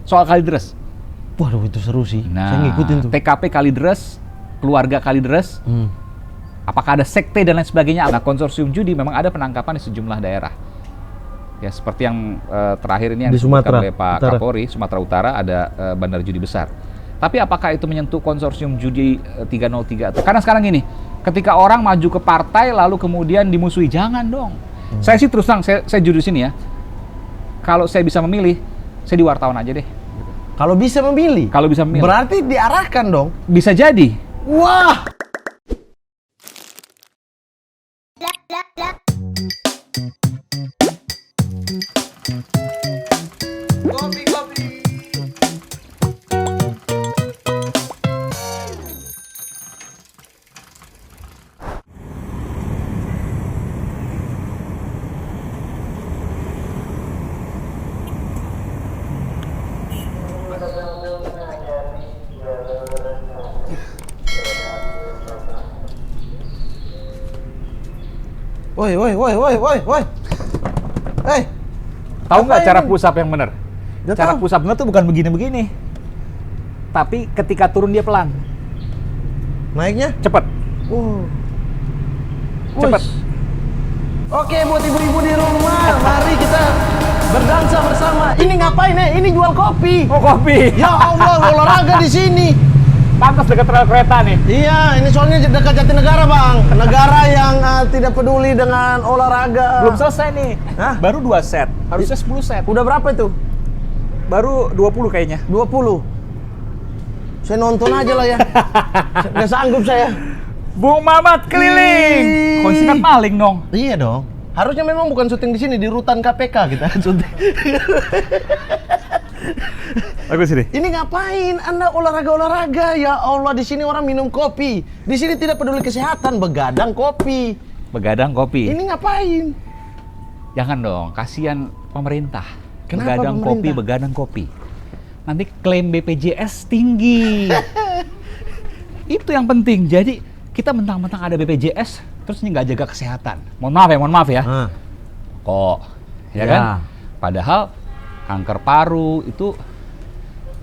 soal Kalideres. Waduh, itu seru sih. Nah, Saya ngikutin tuh. TKP Kalideres, keluarga Kalideres, apakah ada sekte dan lain sebagainya? Nah, konsorsium judi memang ada penangkapan di sejumlah daerah. Ya, seperti yang terakhir ini yang Di disebutkan Sumatera oleh Pak Utara. Kapolri, Sumatera Utara ada bandar judi besar. Tapi apakah itu menyentuh konsorsium judi 303? Karena sekarang gini, ketika orang maju ke partai lalu kemudian dimusuhi, jangan dong. Saya sih terus terang, saya jujur di sini ya. Kalau saya bisa memilih, saya di wartawan aja deh. Kalau bisa memilih. Kalau bisa memilih. Berarti diarahkan dong. Bisa jadi. Wah. Kopi. Woi. Hei. Tahu nggak Apa cara ini? push up yang benar? Nggak Cara tahu. push up benar tuh bukan begini-begini. Tapi ketika turun dia pelan, Naiknya? cepet. Cepet. Wush. Oke, buat ibu-ibu di rumah, mari kita berdansa bersama. Ini ngapain Ini jual kopi. Oh, kopi. Ya Allah, olahraga di sini. Pantas dekat rel kereta nih. Iya, ini soalnya dekat Jatinegara, Bang. Negara yang tidak peduli dengan olahraga. Belum selesai nih. Hah? Baru 2 set. Harusnya 10 set. Udah berapa itu? Baru 20 kayaknya. 20. Saya nonton aja lah ya. Nggak sanggup saya. Bung Mamat keliling. Ih. Konsikat maling dong. Iya dong. Harusnya memang bukan syuting di sini, di rutan KPK kita syuting. Bagus ini. Ini ngapain? Anda olahraga? Ya Allah, di sini orang minum kopi. Di sini tidak peduli kesehatan, begadang kopi. Begadang kopi. Ini ngapain? Jangan dong, kasihan pemerintah. Kenapa begadang pemerintah? kopi, begadang kopi. Nanti klaim BPJS tinggi. Itu yang penting. Jadi kita mentang-mentang ada BPJS, terus ini nggak jaga kesehatan. Mohon maaf ya. Kok, ya kan? Padahal kanker paru itu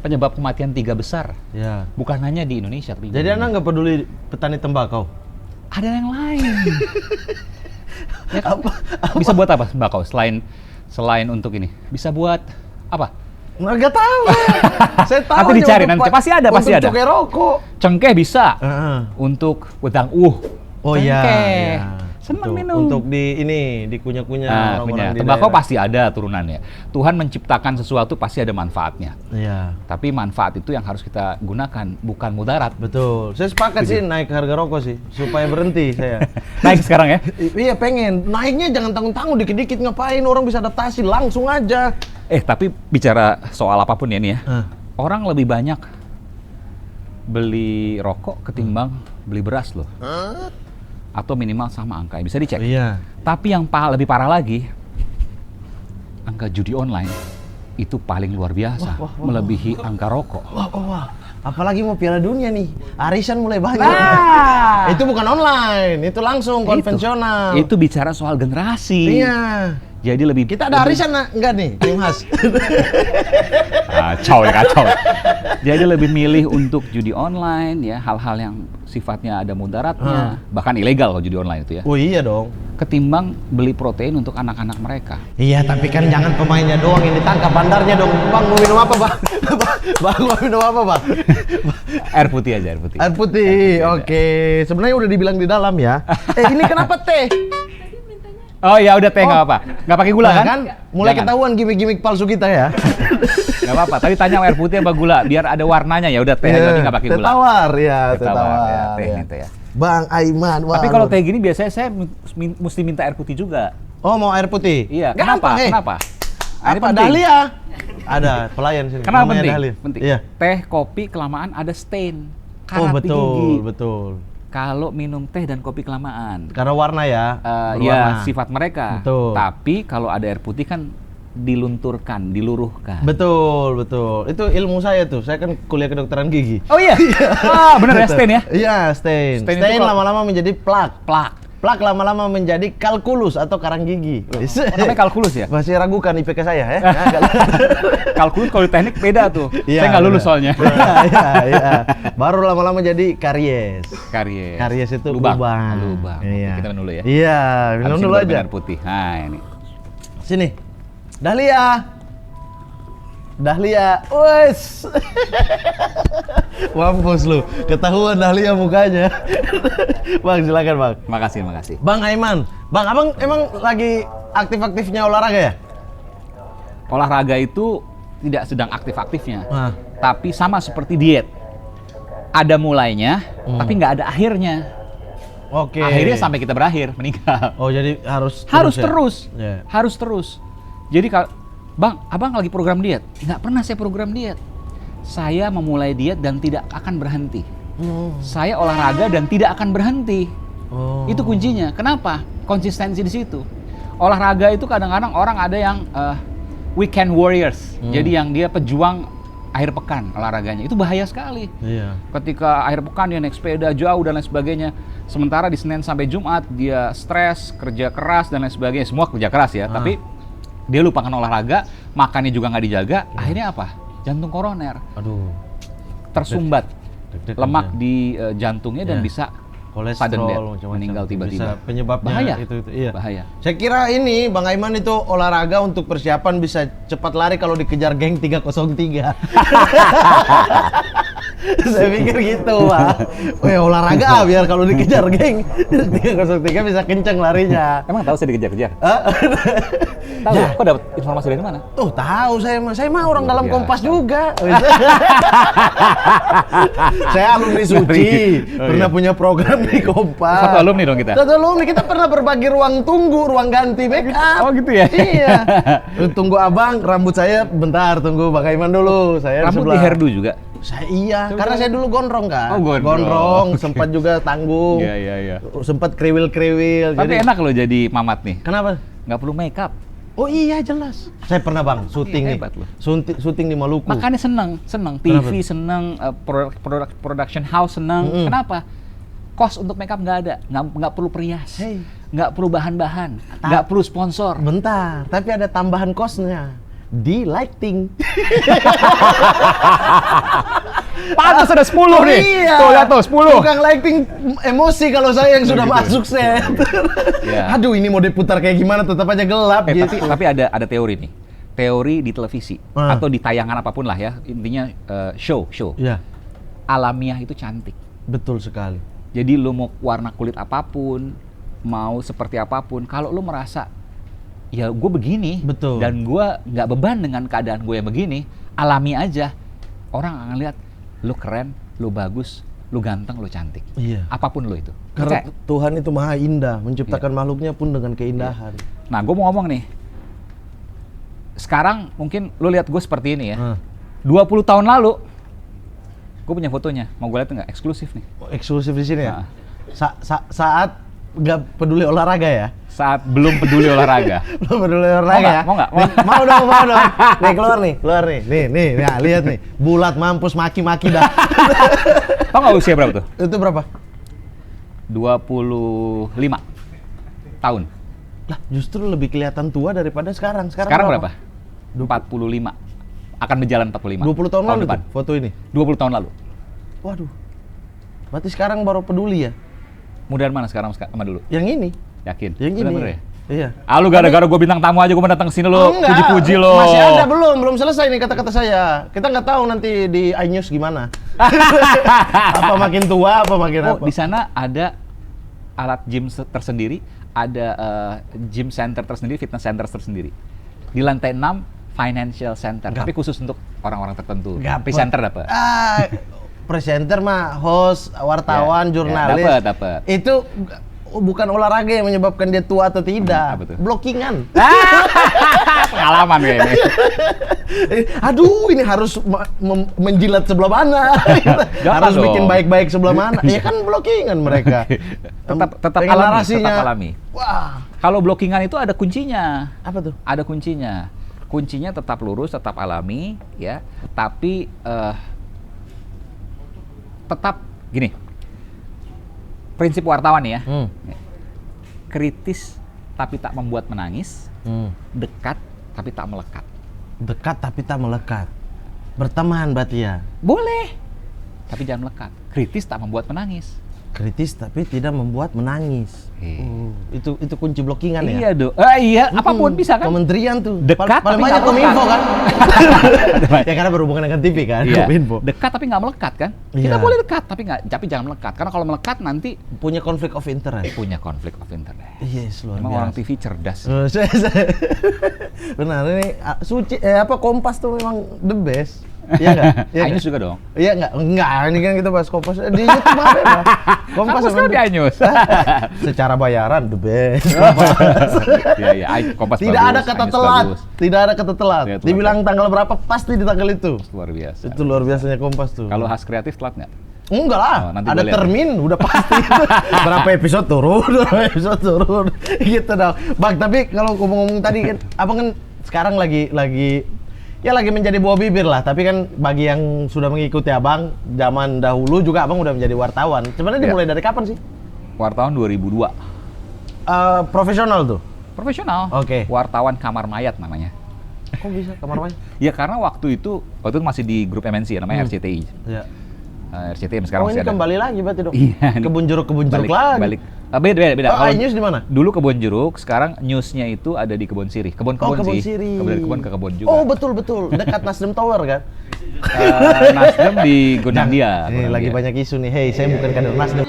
penyebab kematian 3 besar. Ya. Bukan hanya di Indonesia, tapi Jadi Anda nggak peduli petani tembakau? ada yang lain. Ya kan? Bisa buat apa sembakau selain untuk ini? Bisa buat apa? Nggak tahu. Saya tahu. Nanti aja dicari, untuk nanti pasti ada. Untuk cukai rokok. Cengkeh bisa. Heeh. Untuk wedang Oh iya. cengkeh. Iya. Senang Betul. minum. Untuk dikunyah-kunyah orang-orang di tembakau daerah. pasti ada turunannya. Tuhan menciptakan sesuatu pasti ada manfaatnya. Iya. Tapi manfaat itu yang harus kita gunakan, bukan mudarat. Betul. Saya sepakat sih naik harga rokok sih supaya berhenti saya. Naik sekarang ya. Iya pengen. Naiknya jangan tanggung-tanggung, dikit-dikit ngapain, orang bisa adaptasi langsung aja. Tapi bicara soal apapun ya nih ya. Orang lebih banyak beli rokok ketimbang beli beras loh. Atau minimal sama angka, bisa dicek. Iya. Tapi yang lebih parah lagi, angka judi online itu paling luar biasa, melebihi angka rokok. Wah. Apalagi mau Piala Dunia nih, arisan mulai banyak. Nah, Itu bukan online, itu langsung konvensional. Itu bicara soal generasi. Iya. Jadi lebih Kita ada arisan enggak nih, Tim Has? Kacau. Jadi lebih milih untuk judi online ya, hal-hal yang sifatnya ada mudaratnya, bahkan ilegal kalau judi online itu ya. Oh iya dong. Ketimbang beli protein untuk anak-anak mereka. Iya, tapi kan jangan pemainnya doang yang ditangkap, bandarnya dong. Bang, mau minum apa, Bang? Bang, mau minum apa, Bang? Air putih aja, air putih. Air putih, oke. Sebenarnya udah dibilang di dalam ya. Ini kenapa teh? Oh ya udah teh nggak apa-apa, nggak pakai gula Nah, kan? mulai Jangan. ketahuan gimmick-gimmick palsu kita ya. Nggak apa-apa, tapi tanya air putih apa gula, biar ada warnanya ya udah teh aja, tapi nggak pakai Teh gula. tawar ya, teh tawar. ya, teh ya. itu ya. Bang Aiman, wah. Tapi kalau teh gini biasanya saya mesti minta air putih juga. Oh, mau air putih? Iya, Gampang, kenapa? Ini Apa penting. Dahlia? Ada pelayan sini. Kenapa namanya penting? Dahlia. Penting. Iya. Teh, kopi kelamaan ada stain. Oh, Karat di gigi. betul. Kalau minum teh dan kopi kelamaan. Karena warna ya. Ya sifat mereka. Betul. Tapi kalau ada air putih kan dilunturkan, diluruhkan. Betul. Itu ilmu saya tuh. Saya kan kuliah kedokteran gigi. Oh iya. Bener ya stain ya? Iya, stain. Stain itu Stain kalau- lama-lama menjadi plak. Plak. plak lama-lama menjadi kalkulus atau karang gigi. Namanya kalkulus ya? Masih ragukan IPK saya ya. Kalkulus kalau di teknik beda tuh. Iya, Saya nggak lulus benar. soalnya. Iya. Baru lama-lama jadi karies. Karies. Karies itu lubang. lubang. Lubang. Iya. Oke, kita minum dulu ya. Iya, minum Habis ini dulu baru aja. air putih. Nah, ini. Sini. Dahlia. Dahlia. Wes. Mampus lu. Ketahuan Dahlia mukanya. Bang, silakan, Bang. Makasih, makasih. Bang Aiman. Bang, Abang emang lagi aktif-aktifnya olahraga ya? Olahraga itu tidak sedang aktif-aktifnya. Nah. Tapi sama seperti diet. Ada mulainya, tapi nggak ada akhirnya. Oke. Akhirnya sampai kita berakhir, meninggal. Oh, jadi harus Terus. Ya? Harus terus. Jadi kalau Bang, Abang lagi program diet? Nggak pernah saya program diet. Saya memulai diet dan tidak akan berhenti. Saya olahraga dan tidak akan berhenti. Oh. Itu kuncinya. Kenapa? Konsistensi di situ. Olahraga itu kadang-kadang orang ada yang weekend warriors. Jadi yang dia pejuang akhir pekan olahraganya. Itu bahaya sekali. Iya. Ketika akhir pekan dia naik sepeda jauh dan lain sebagainya. Sementara di Senin sampai Jumat dia stres, kerja keras dan lain sebagainya. Semua kerja keras ya, tapi dia lupakan olahraga, makannya juga nggak dijaga. Akhirnya apa? Jantung koroner. Aduh. Tersumbat Deg-degan lemak ya. di jantungnya dan Iya. bisa Kolesterol sudden death, macam-macam. meninggal tiba-tiba. Bisa penyebabnya Bahaya. itu. Iya. Bahaya. Saya kira ini Bang Aiman itu olahraga untuk persiapan bisa cepat lari kalau dikejar geng 303. Saya pikir gitu, Pak. Weh, olahraga biar kalau dikejar geng 303 bisa kenceng larinya. Emang tahu saya dikejar-kejar? Hah? Tahu? Ya. Kok dapat informasi dari mana? Tuh tahu saya mah orang dalam Biasa. Kompas juga. Saya alumni Suci, Oh, pernah iya. punya program di Kompas. Satu alumni dong kita? Satu alumni, kita pernah berbagi ruang tunggu, ruang ganti make up. Oh gitu ya? Iya. Tunggu abang, rambut saya bentar, tunggu Bang Aiman dulu. Saya Rambut sebelah. di hairdo juga? Saya iya, Coba. karena saya dulu gondrong kan. Oh, gondrong. Sempat juga tanggung. Iya. Sempat kriwil-kriwil. Tapi enak loh jadi mamat nih. Kenapa? Nggak perlu make up. Oh iya jelas. Saya pernah Bang, syuting nih. hebat loh. Syuting di Maluku. Makanya seneng. Kenapa? TV seneng, production house seneng. Kenapa? Cost untuk make up nggak ada, nggak perlu perias, Hey. nggak perlu bahan-bahan, nggak perlu sponsor. Bentar, tapi ada tambahan kosnya. Di lighting. Pantas ada 10 nih. Iya. Tuh lihat tuh 10. Tukang lighting emosi kalau saya yang sudah Gitu. masuk set. Iya. Aduh, ini mau diputar kayak gimana tetap aja gelap gitu. Tapi ada teori nih. Teori di televisi atau di tayangan apapun lah ya. Intinya show. Iya, Alamiah itu cantik. betul sekali. Jadi lu mau warna kulit apapun, mau seperti apapun, kalau lu merasa ya gue begini, Betul. dan gue nggak beban dengan keadaan gue yang begini, alami aja. Orang akan lihat lu keren, lu bagus, lu ganteng, lu cantik. Iya. Apapun lu itu. Karena Percaya? Tuhan itu maha indah, menciptakan makhluknya pun dengan keindahan. Nah, gue mau ngomong nih. Sekarang mungkin lu lihat gue seperti ini ya. Hah. 20 tahun lalu, gue punya fotonya. Mau gue lihat nggak? Eksklusif nih. Oh, eksklusif di sini ya. Nah. Saat nggak peduli olahraga ya. Saat belum peduli olahraga. Belum peduli olahraga ya. Mau nggak? Nih, mau dong. Nih keluar nih. Nih, nah, lihat nih. Bulat mampus maki-maki dah. Tau nggak usia berapa tuh? Itu berapa? 25 tahun. Lah, justru lebih kelihatan tua daripada sekarang. Sekarang berapa? 45. Akan berjalan 45. 20 tahun lalu depan. tuh foto ini. 20 tahun lalu. Waduh. Berarti sekarang baru peduli ya? Mudahan mana sekarang sama dulu? Yang ini. Yakin? Yang ini. Bener-bener ya? Iya. Ah, lu gara-gara gue bintang tamu aja gue datang ke sini lu Enggak, puji-puji lo. Masih ada belum selesai nih kata-kata saya. Kita nggak tahu nanti di iNews gimana. Apa makin tua, apa makin Oh, apa. di sana ada alat gym tersendiri, ada gym center tersendiri, fitness center tersendiri. Di lantai 6 financial center, tapi khusus untuk orang-orang tertentu. Presenter dapat. Presenter mah host, wartawan, Ya, jurnalis. ya, dapat. Itu bukan olahraga yang menyebabkan dia tua atau tidak. Apa tuh? Blockingan. Pengalaman kayaknya. Aduh, ini harus menjilat sebelah mana? Jangan Harus dong. bikin baik-baik sebelah mana? Ya kan blockingan mereka. Tetap Pengen alami, narasinya. tetap alami. Wah, Kalau blockingan itu ada kuncinya. apa tuh? Ada kuncinya. Kuncinya tetap lurus, tetap alami, ya. Tapi tetap gini. Prinsip wartawan ya. kritis tapi tak membuat menangis, dekat tapi tak melekat. Dekat tapi tak melekat. Berteman berarti ya. Boleh, tapi jangan melekat. Kritis tak membuat menangis. Kritis tapi tidak membuat menangis. Itu kunci blockingan ya. Iya dong. Iya, apapun bisa kan. Kementerian tuh. Dekat Paling tapi banyak nggak Kominfo melekat. kan. Ya karena berhubungan dengan TV kan. Iya. Kominfo. Dekat tapi nggak melekat kan. Iya. Kita boleh dekat tapi jangan melekat. Karena kalau melekat nanti Punya konflik of interest. punya konflik of interest. Yes, luar Emang biasa. orang TV cerdas. Benar ini Kompas tuh memang the best. Iya nggak? Iya nggak? Ainus juga dong. Iya nggak? Enggak, ini kan kita bahas Kompas di YouTube apa ya? Kompas Kampus kan di Ainus. secara bayaran the best. Iya, iya. Kompas Tidak bagus, ada kata Ainus telat. bagus. Tidak ada kata telat. Iya, telat. Dibilang tanggal berapa pasti di tanggal itu. Luar biasa. Itu luar biasanya Kompas tuh. Kalau khas kreatif telat nggak? Enggak lah, Oh, nanti ada gua lihat. termin, udah pasti. Berapa episode turun, gitu dong. Bang, tapi kalau ngomong-ngomong tadi kan, abang kan sekarang lagi menjadi buah bibir lah. Tapi kan bagi yang sudah mengikuti abang, zaman dahulu juga abang udah menjadi wartawan. Sebenarnya Iya. dimulai dari kapan sih? Wartawan 2002. Profesional tuh? Profesional. Oke. Wartawan kamar mayat namanya. Kok bisa kamar mandi? Ya karena waktu itu masih di grup MNC ya, namanya RCTI. Ya. RCTI sekarang Oh, masih ini ada. kembali lagi berarti dong? Iya. Kebun jeruk lagi? Balik. Beda. Oh, Kalau News di mana? dulu Kebun Jeruk, sekarang newsnya itu ada di Kebun Sirih. Kebun Kebun sih. Sirih. Dari kebun ke kebun juga. Oh, betul. Dekat Nasdem Tower kan? Nasdem di Gondangdia. Ini lagi banyak isu nih. Hey, saya bukan kader Nasdem.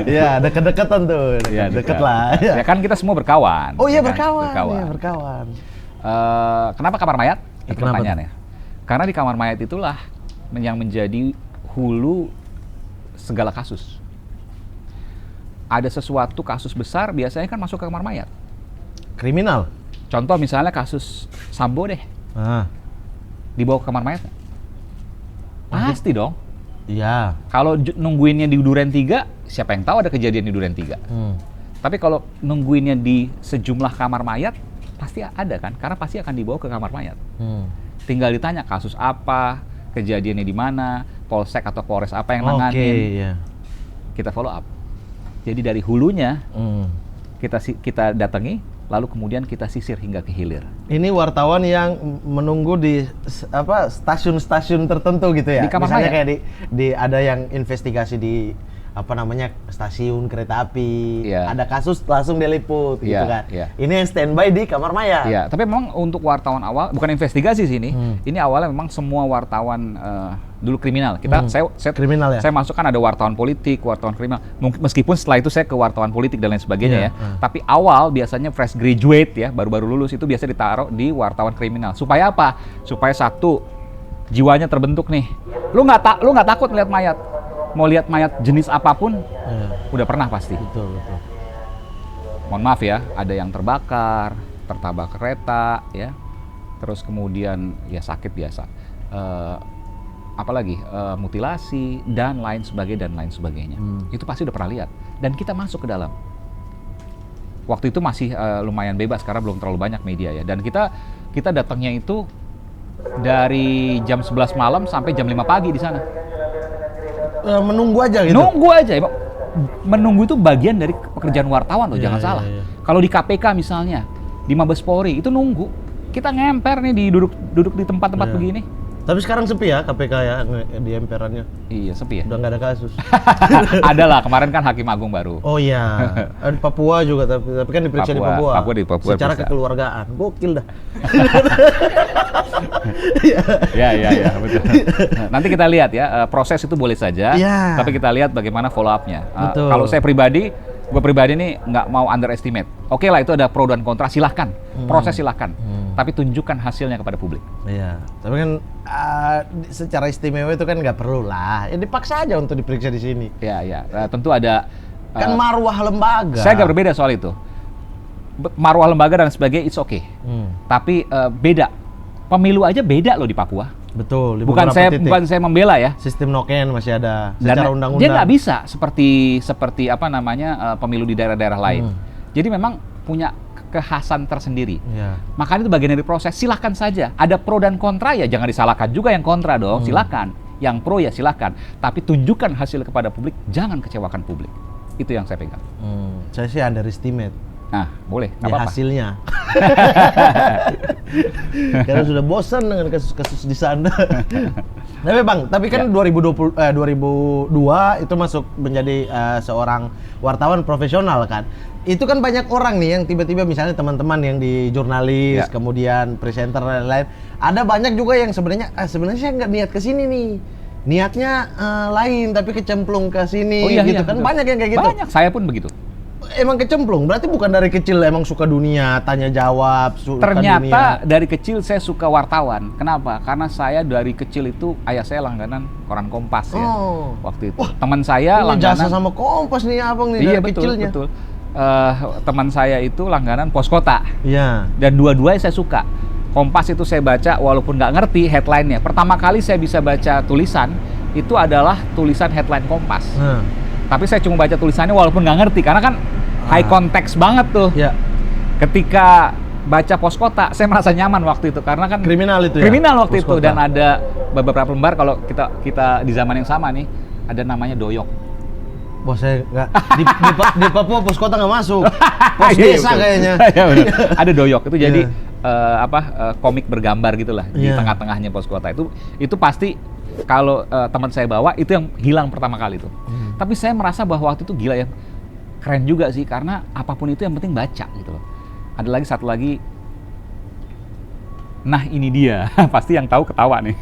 Iya, deket-deketan tuh. Ya, Deket lah. Ya kan kita semua berkawan. Oh iya, ya kan? berkawan. Iya, berkawan. Kenapa kamar mayat? Itu Kenapa pertanyaannya. Karena di kamar mayat itulah yang menjadi hulu segala kasus. Ada sesuatu kasus besar biasanya kan masuk ke kamar mayat. Kriminal. Contoh misalnya kasus Sambo deh, Ah, dibawa ke kamar mayat nggak? Pasti dong. iya. Kalau nungguinnya di Duren 3, siapa yang tahu ada kejadian di Duren 3. Tapi kalau nungguinnya di sejumlah kamar mayat, pasti ada kan? Karena pasti akan dibawa ke kamar mayat. Tinggal ditanya kasus apa, kejadiannya di mana, polsek atau polres apa yang nanganin. Oke, iya. Kita follow up. Jadi dari hulunya kita datangi, lalu kemudian kita sisir hingga ke hilir. Ini wartawan yang menunggu di stasiun-stasiun tertentu gitu ya. Di kamar Misalnya mayat. kayak di ada yang investigasi di stasiun kereta api. Iya. Ada kasus langsung diliput gitu Iya, kan. iya. Ini yang standby di kamar mayat. Iya, tapi memang untuk wartawan awal bukan investigasi sih ini. Ini awalnya memang semua wartawan dulu kriminal. Saya Kriminal ya? Saya masukkan ada wartawan politik, wartawan kriminal. Meskipun setelah itu saya ke wartawan politik dan lain sebagainya Iya, ya. Tapi awal biasanya fresh graduate ya, baru-baru lulus itu biasa ditaruh di wartawan kriminal. Supaya apa? Supaya satu, jiwanya terbentuk nih. Lu nggak takut lihat mayat. Mau lihat mayat jenis apapun, udah pernah pasti. Betul. Mohon maaf ya, ada yang terbakar, tertabrak kereta, ya. Terus kemudian ya sakit biasa. Apalagi mutilasi dan lain sebagainya. Itu pasti udah pernah lihat. Dan kita masuk ke dalam. Waktu itu masih lumayan bebas karena belum terlalu banyak media ya. Dan kita datangnya itu dari jam 11 malam sampai jam 5 pagi di sana. Menunggu aja gitu. Nunggu aja. Menunggu itu bagian dari pekerjaan wartawan loh, jangan salah. Iya. Kalau di KPK misalnya, di Mabes Polri itu nunggu. Kita ngemper nih duduk di tempat-tempat Iya. begini. Tapi sekarang sepi ya KPK ya di emperannya. Iya, sepi ya. Udah nggak ada kasus. Ada lah, kemarin kan Hakim Agung baru. Oh iya, di Papua juga tapi kan diperiksa di Papua. Papua Secara diperiksa. kekeluargaan, gokil dah. Ya, betul. Nanti kita lihat ya, proses itu boleh saja, Iya. tapi kita lihat bagaimana follow up-nya. Betul. Kalau gue pribadi nih nggak mau underestimate. Oke lah, itu ada pro dan kontra, silahkan. Proses silahkan. Tapi tunjukkan hasilnya kepada publik. Iya, tapi kan secara istimewa itu kan nggak perlu lah. Ya dipaksa aja untuk diperiksa di sini. Ya, tentu ada. Kan marwah lembaga. Saya agak berbeda soal itu. Marwah lembaga dan sebagainya, it's okay. Tapi beda. Pemilu aja beda loh di Papua. Betul. Di Bukan beberapa titik. saya membela ya. Sistem noken masih ada. Dan Secara undang-undang. dia nggak bisa seperti pemilu di daerah-daerah lain. Jadi memang punya kekhasan tersendiri. Iya. Makanya itu bagian dari proses. Silahkan saja. Ada pro dan kontra ya, jangan disalahkan juga yang kontra dong. Silahkan. Yang pro ya silahkan. Tapi tunjukkan hasil kepada publik. Jangan kecewakan publik. Itu yang saya pegang. Saya sih underestimate. Nah, boleh, nggak Ya, apa-apa. hasilnya. Karena sudah bosan dengan kasus-kasus di sana. Tapi Bang, tapi kan 2002 itu masuk menjadi seorang wartawan profesional kan. Itu kan banyak orang nih yang tiba-tiba misalnya teman-teman yang di jurnalis, kemudian presenter dan lain-lain. Ada banyak juga yang sebenarnya saya nggak niat ke sini nih. Niatnya lain tapi kecemplung ke sini gitu kan. Betul. Banyak yang kayak gitu. Banyak, saya pun begitu. Emang kecemplung, berarti bukan dari kecil emang suka dunia, tanya jawab, suka Ternyata dunia. dari kecil saya suka wartawan. Kenapa? Karena saya dari kecil itu ayah saya langganan koran Kompas ya. Waktu itu. Teman saya Punya langganan. jasa sama Kompas nih abang nih Iya dari betul, kecilnya. betul. Teman saya itu langganan Pos Kota. Iya. Dan dua-duanya saya suka. Kompas itu saya baca walaupun nggak ngerti headline-nya. Pertama kali saya bisa baca tulisan itu adalah tulisan headline Kompas. Tapi saya cuma baca tulisannya walaupun nggak ngerti karena kan high context banget tuh. Ya. Ketika baca Pos Kota, saya merasa nyaman waktu itu karena kan Kriminal itu ya. kriminal waktu Pos itu Kota. dan ada beberapa lembar kalau kita di zaman yang sama nih ada namanya doyok. Wah saya nggak di Papua Pos Kota nggak masuk. Pos Iya, desa betul. kayaknya. Iya, benar. Ada doyok itu jadi Iya. komik bergambar gitulah di Iya. tengah-tengahnya Pos Kota itu pasti kalau teman saya bawa itu yang hilang pertama kali tuh. Tapi saya merasa bahwa waktu itu gila ya, keren juga sih karena apapun itu yang penting baca gitu loh. Ada lagi satu lagi, nah ini dia pasti yang tahu ketawa nih.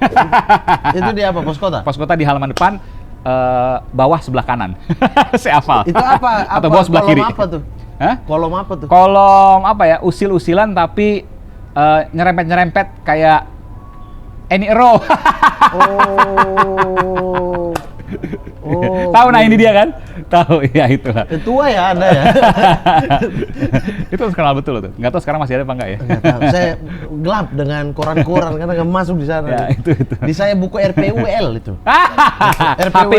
Itu di apa Pos Kota? Pos Kota di halaman depan bawah sebelah kanan. Saya hafal. Itu apa? Atau bawah sebelah kolom kiri. apa tuh? Hah? Kolom apa tuh? Kolom apa ya? Usil-usilan tapi nyerempet-nyerempet kayak Any Row. Tahu nah ini dia kan? Tahu ya itulah. Tua ya Anda ya. Itu terkenal betul tuh. Nggak tahu sekarang masih ada apa enggak ya? Nggak tahu. Saya gelap dengan koran-koran karena nggak masuk di sana. Ya, itu. Di saya buku RPUL itu.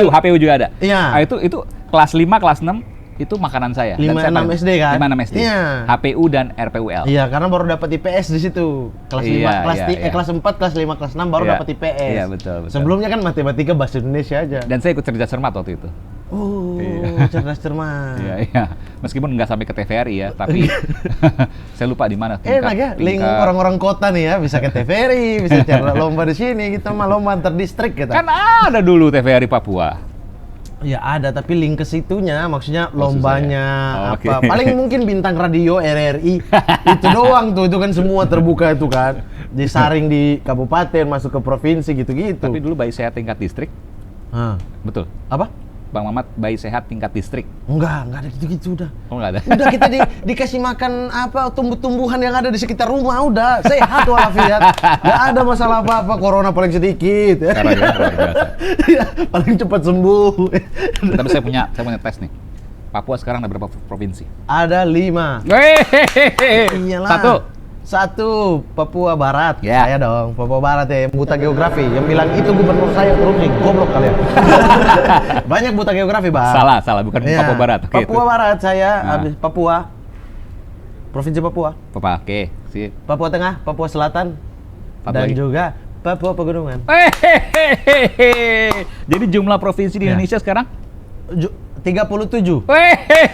HPU juga ada. Iya. Nah, itu kelas 5, kelas 6 itu makanan saya. 5-6 SD kan? 5-6 SD. Iya. HPU dan RPUL. Iya, karena baru dapat IPS di situ. Kelas 5, Iya, kelas 4, kelas 5, kelas 6 baru Iya. dapat IPS. Iya, betul. Sebelumnya kan matematika bahasa Indonesia aja. Dan saya ikut cerdas cermat waktu itu. Cerdas cermat. Iya. Meskipun nggak sampai ke TVRI ya, tapi saya lupa di mana. Enak ya, link orang-orang kota nih ya, bisa ke TVRI, bisa cari lomba di sini, kita mah lomba antar distrik kita. Kan ada dulu TVRI Papua. Ya ada, tapi link ke situnya, maksudnya lombanya susah ya? apa. Oke. Paling mungkin bintang radio RRI, itu doang tuh, itu kan semua terbuka itu kan. Disaring di kabupaten, masuk ke provinsi gitu-gitu. Tapi dulu bayi sehat tingkat distrik, betul. Apa? Bang Mamat bayi sehat tingkat distrik. Enggak ada gitu-gitu udah. Oh nggak ada. Udah kita dikasih makan apa tumbuh-tumbuhan yang ada di sekitar rumah udah sehat walafiat. Nggak ada masalah apa-apa, corona paling sedikit. Sekarang ya, luar biasa. Ya, paling cepat sembuh. Tapi saya punya tes nih. Papua sekarang ada berapa provinsi? Ada 5. Iyalah. Satu Papua Barat. Ya. Saya dong, Papua Barat ya, buta geografi. Yang bilang itu gubernur saya korupsi, goblok kalian. Banyak buta geografi, Bang. Salah, bukan Iya. Papua Barat. Oke, Papua itu. Barat saya Nah. habis Papua. Provinsi Papua. Papua, oke. Sip. Papua Tengah, Papua Selatan, Papua dan lagi. juga Papua Pegunungan. Jadi jumlah provinsi di Ya. Indonesia sekarang? 37.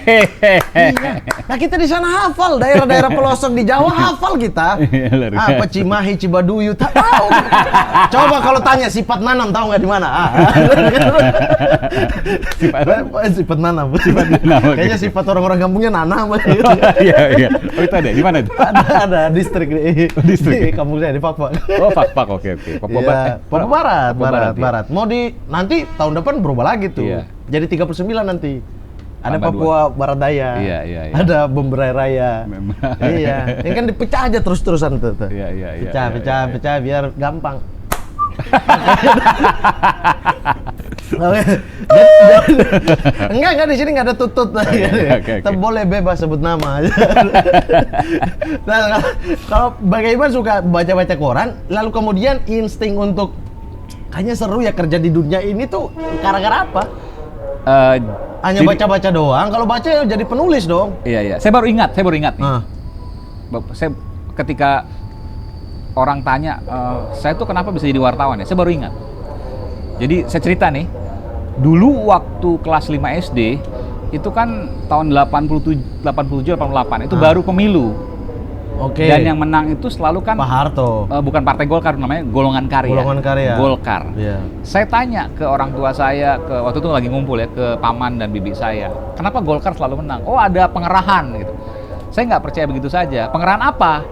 Iya. Nah kita di sana hafal daerah-daerah pelosok di Jawa hafal kita. Iya, luar biasa. Apa Cimahi, Cibaduyu, tak tahu. Coba kalau tanya sifat nanam tahu nggak di mana? Sifat nanam. oke. Kayaknya sifat orang-orang kampungnya nanam. Iya. Oh itu ada. Di mana itu? ada distrik Distrik. di kampung saya di Papua. Oh, Pak. Oke. Papua Iya, Barat. Papua Barat, Papua Barat, ya. Barat. Mau nanti tahun depan berubah lagi tuh. Iya. Jadi 39 nanti. Ada Tambah Papua Barat Daya. Iya. Ada Bemberai Raya. Memang. Iya. Ini kan dipecah aja terus-terusan tuh. Iya. Pecah biar gampang. Enggak di sini nggak ada tutut. Oke. Kita boleh bebas sebut nama. Nah, kalau bagaimana suka baca-baca koran, lalu kemudian insting untuk kayaknya seru ya kerja di dunia ini tuh gara-gara apa? Hanya Jadi- baca-baca doang. Kalau baca ya jadi penulis dong. Iya. Saya baru ingat nih. Ah. Saya ketika orang tanya, saya tuh kenapa bisa jadi wartawan ya? Saya baru ingat. Jadi saya cerita nih, dulu waktu kelas 5 SD, Itu kan tahun 87, 88 itu baru pemilu. Oke. Dan yang menang itu selalu kan Pak Harto. bukan Partai Golkar, namanya Golongan Karya. Golongan Karya. Golkar. Iya. Saya tanya ke orang tua saya, ke waktu itu lagi ngumpul ya, ke paman dan bibi saya, kenapa Golkar selalu menang? Oh, ada pengerahan gitu. Saya nggak percaya begitu saja. Pengerahan apa?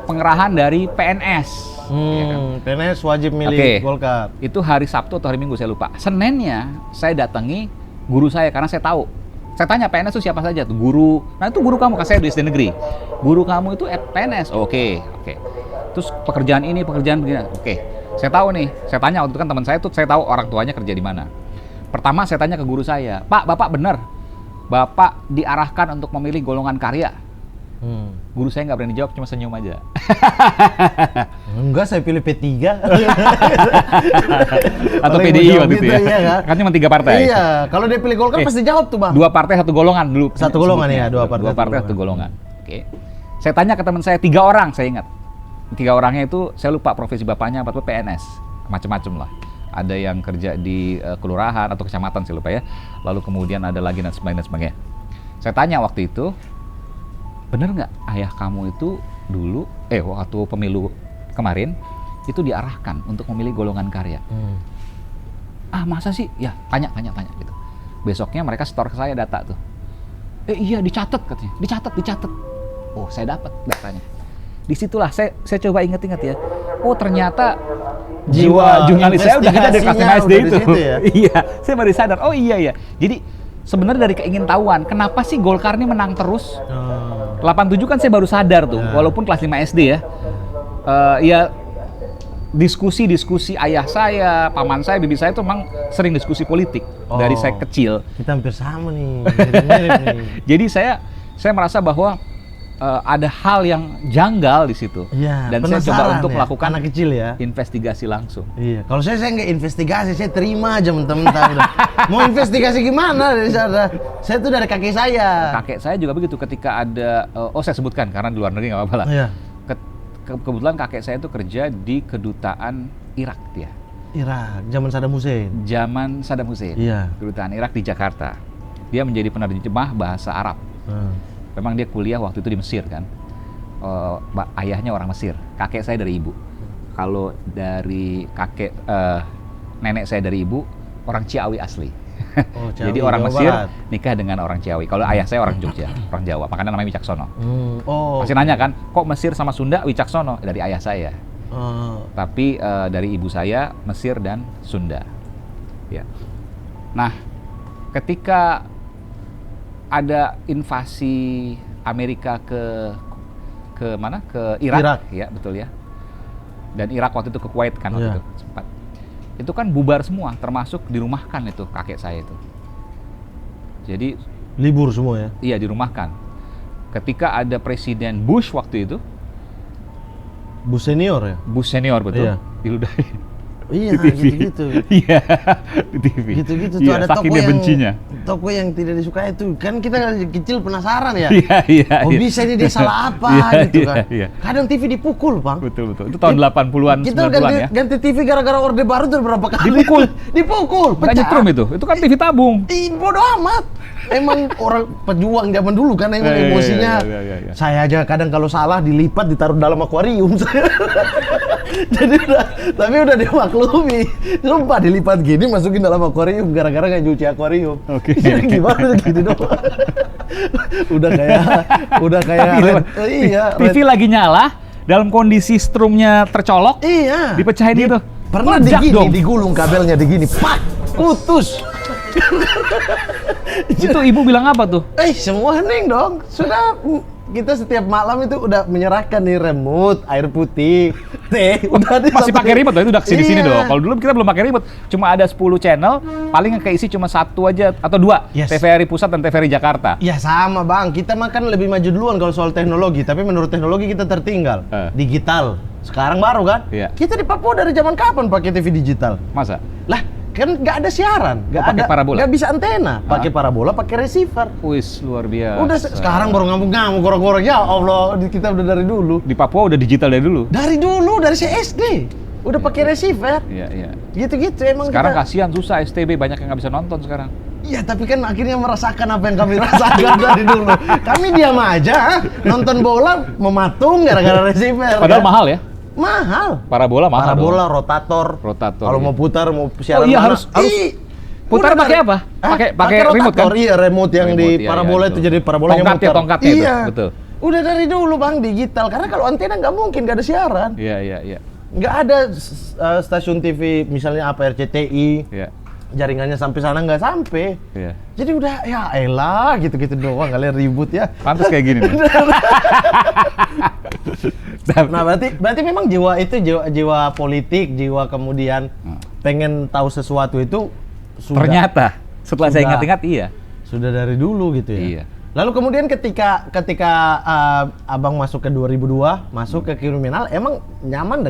Pengerahan dari PNS. Ya kan? PNS wajib milih Oke. Golkar. Itu hari Sabtu atau hari Minggu saya lupa. Seninnya saya datangi guru saya karena saya tahu. Saya tanya PNS itu siapa saja tuh guru. Nah itu guru kamu, kan saya di SD negeri. Guru kamu itu PNS. Oke. Terus pekerjaan ini, pekerjaan begini. Oke. Saya tahu nih. Saya tanya waktu itu kan teman saya tuh, saya tahu orang tuanya kerja di mana. Pertama saya tanya ke guru saya, Pak, Bapak benar, Bapak diarahkan untuk memilih golongan karya. Guru saya nggak berani jawab, cuma senyum aja. Enggak, saya pilih P3. Atau Paling PDI mau jawab waktu itu gitu, ya. iya kan? Kan cuma 3 partai. Iya, kalau dia pilih Golkar pasti jawab tuh, Bang. 2 partai 1 golongan dulu. Satu golongan sebutnya. ya, 2 partai. 2 partai 1 golongan. Oke. Saya tanya ke teman saya 3 orang, saya ingat. 3 orangnya itu saya lupa profesi bapaknya apa tuh PNS, macam-macam lah. Ada yang kerja di kelurahan atau kecamatan, saya lupa ya. Lalu kemudian ada lagi dan sebagainya. Saya tanya waktu itu, bener nggak ayah kamu itu dulu, waktu pemilu kemarin, itu diarahkan untuk memilih golongan karya? Ah masa sih? Ya tanya gitu. Besoknya mereka store ke saya data tuh. Iya dicatat katanya, dicatat. Oh saya dapat datanya. Disitulah saya coba inget-inget ya. Oh ternyata jiwa jurnalis saya udah ada dari kelas 5 SD itu. Ya? Iya, saya baru sadar. Oh iya. Jadi sebenarnya dari keingin-tahuan, kenapa sih Golkar ini menang terus? 87 kan saya baru sadar tuh, walaupun kelas 5 SD ya. Ya diskusi ayah saya, paman saya, bibi saya tuh memang sering diskusi politik dari saya kecil. Kita hampir sama nih. Mirip nih. Jadi saya merasa bahwa ada hal yang janggal di situ. Iya, Dan saya coba untuk melakukan anak kecil ya. investigasi langsung. Iya, kalau saya nggak investigasi, saya terima aja mentah-mentah. Mau investigasi gimana dari sana? Saya tuh dari kakek saya. Kakek saya juga begitu ketika ada, saya sebutkan karena di luar negeri nggak apa-apa lah. Iya. Kebetulan kakek saya itu kerja di kedutaan Irak dia. Irak, zaman Saddam Hussein. Zaman Saddam Hussein. Iya. Kedutaan Irak di Jakarta. Dia menjadi penerjemah bahasa Arab. Memang dia kuliah waktu itu di Mesir kan. Ayahnya orang Mesir, kakek saya dari ibu. Kalau dari nenek saya dari ibu, orang Ciawi asli. Ciawi, Jadi orang Jawa Mesir Barat. nikah dengan orang Ciawi. Kalau ayah saya orang Jogja, orang Jawa, makanya namanya Wicaksono. Pasti Oke. nanya kan, kok Mesir sama Sunda Wicaksono? Dari ayah saya. Tapi dari ibu saya Mesir dan Sunda. Ya. Nah, ketika ada invasi Amerika ke mana? Ke Irak, ya betul ya. Dan Irak waktu itu ke Kuwait kan waktu Iya. itu sempat. Itu kan bubar semua, termasuk dirumahkan itu kakek saya itu. Jadi Libur semua ya. iya dirumahkan. Ketika ada Presiden Bush waktu itu, Bush senior ya. Bush senior betul, Iya. diludahin. Iya, Di TV. gitu-gitu. Iya, di TV. Gitu-gitu tuh Iya, ada saking toko dia yang bencinya. toko yang tidak disukai itu. Kan kita dari kecil penasaran ya. Iya. Oh bisa ini dia salah apa Iya, gitu kan. iya. Kadang TV dipukul, Bang. Betul. Itu tahun 80-an, Kita 90-an ya. ganti TV gara-gara Orde Baru tuh berapa kali? Dipukul. Dipukul, Nggak pecah. nyetrum itu kan TV tabung. Bodoh amat. Emang orang pejuang zaman dulu kan emang Iya, emosinya. iya. Saya aja kadang kalau salah dilipat ditaruh dalam akuarium saya. Jadi tapi udah dimaklumi. Sumpah dilipat gini masukin dalam akuarium gara-gara nggak cuci akuarium. Oke. Jadi gimana gitu dong. udah kayak iya. TV lagi nyala, dalam kondisi strumnya tercolok, Iya. dipecahin itu. Pernah Meledak digini, dong. digulung kabelnya digini, pak, putus. Itu ibu bilang apa tuh? Semua hening dong. Sudah kita setiap malam itu udah menyerahkan nih remote, air putih, teh. Udah Masih pakai remote loh, itu udah kesini-sini Iya. dong. Kalau dulu kita belum pakai remote, cuma ada 10 channel, paling yang keisi cuma 1 aja atau 2. Yes. TVRI Pusat dan TVRI Jakarta. Ya sama bang, kita makan lebih maju duluan kalau soal teknologi. Tapi menurut teknologi kita tertinggal. Digital. Sekarang baru kan? Iya. Kita di Papua dari zaman kapan pakai TV digital? Masa? Lah, kan nggak ada siaran, pakai parabola? nggak bisa antena, pakai parabola, pakai receiver. Wis, luar biasa. Udah sekarang baru ngamuk-ngamuk orang-orang, ya Allah, kita udah dari dulu. Di Papua udah digital dari dulu. Dari dulu, dari SD. Udah pakai receiver. Iya. Gitu-gitu emang Sekarang kita. kasihan susah STB, banyak yang nggak bisa nonton sekarang. Iya, tapi kan akhirnya merasakan apa yang kami rasakan dari dulu. Kami diam aja, nonton bola mematung gara-gara receiver. Padahal kan? mahal ya. Mahal. Parabola mahal. Parabola, dong. rotator. Rotator, Kalau iya. mau putar, mau siaran iya, mana. harus putar Udah pakai dari- apa? Hah? Pakai remote kan? rotator, iya, remote yang Remote, di iya, parabola iya, itu betul. jadi parabola yang Tongkatnya, muter. tongkatnya itu, Iya. betul. Udah dari dulu Bang digital, karena kalau antena nggak mungkin, nggak ada siaran. Iya. Nggak ada stasiun TV, misalnya apa RCTI, Iya. jaringannya sampai sana nggak sampai. Iya. Jadi udah ya elah gitu-gitu doang, kalian ribut ya. Pantas kayak gini nih. Nah berarti memang jiwa itu jiwa politik, jiwa kemudian pengen tahu sesuatu itu sudah Ternyata setelah saya Sudah. ingat-ingat iya. sudah dari dulu gitu ya. Iya. Lalu kemudian ketika abang masuk ke 2002, masuk ke kriminal, emang nyaman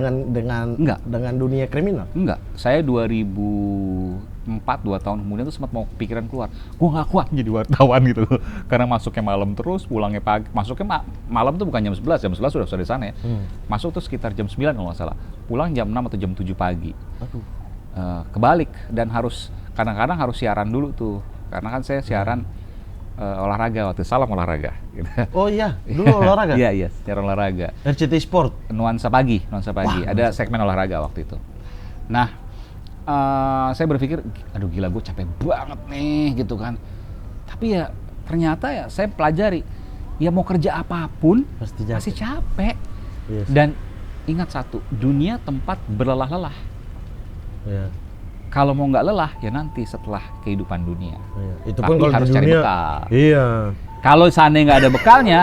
Enggak. dengan dunia kriminal? Enggak, saya 2004, 2 tahun kemudian tuh sempat mau pikiran keluar. Gua nggak kuat jadi wartawan gitu. Karena masuknya malam terus, pulangnya pagi. Masuknya malam tuh bukan jam 11, jam 11 sudah di sana ya. Masuk tuh sekitar jam 9 kalau nggak salah. Pulang jam 6 atau jam 7 pagi. Aduh. Kebalik, dan kadang-kadang harus siaran dulu tuh. Karena kan saya siaran olahraga waktu, salam olahraga. Gitu. Oh iya, dulu olahraga? Iya, siaran olahraga. RCTI Sport? Nuansa pagi. Wah, Ada segmen olahraga waktu itu. Nah, saya berpikir, aduh gila gue capek banget nih gitu kan. Tapi ya ternyata ya saya pelajari, ya mau kerja apapun Pasti capek. Yes. Dan ingat satu, dunia tempat berlelah-lelah. Iya. Kalau mau nggak lelah ya nanti setelah kehidupan dunia. Iya. Itu Tapi pun kalau harus di cari dunia, bekal. Iya. Kalau seandainya nggak ada bekalnya,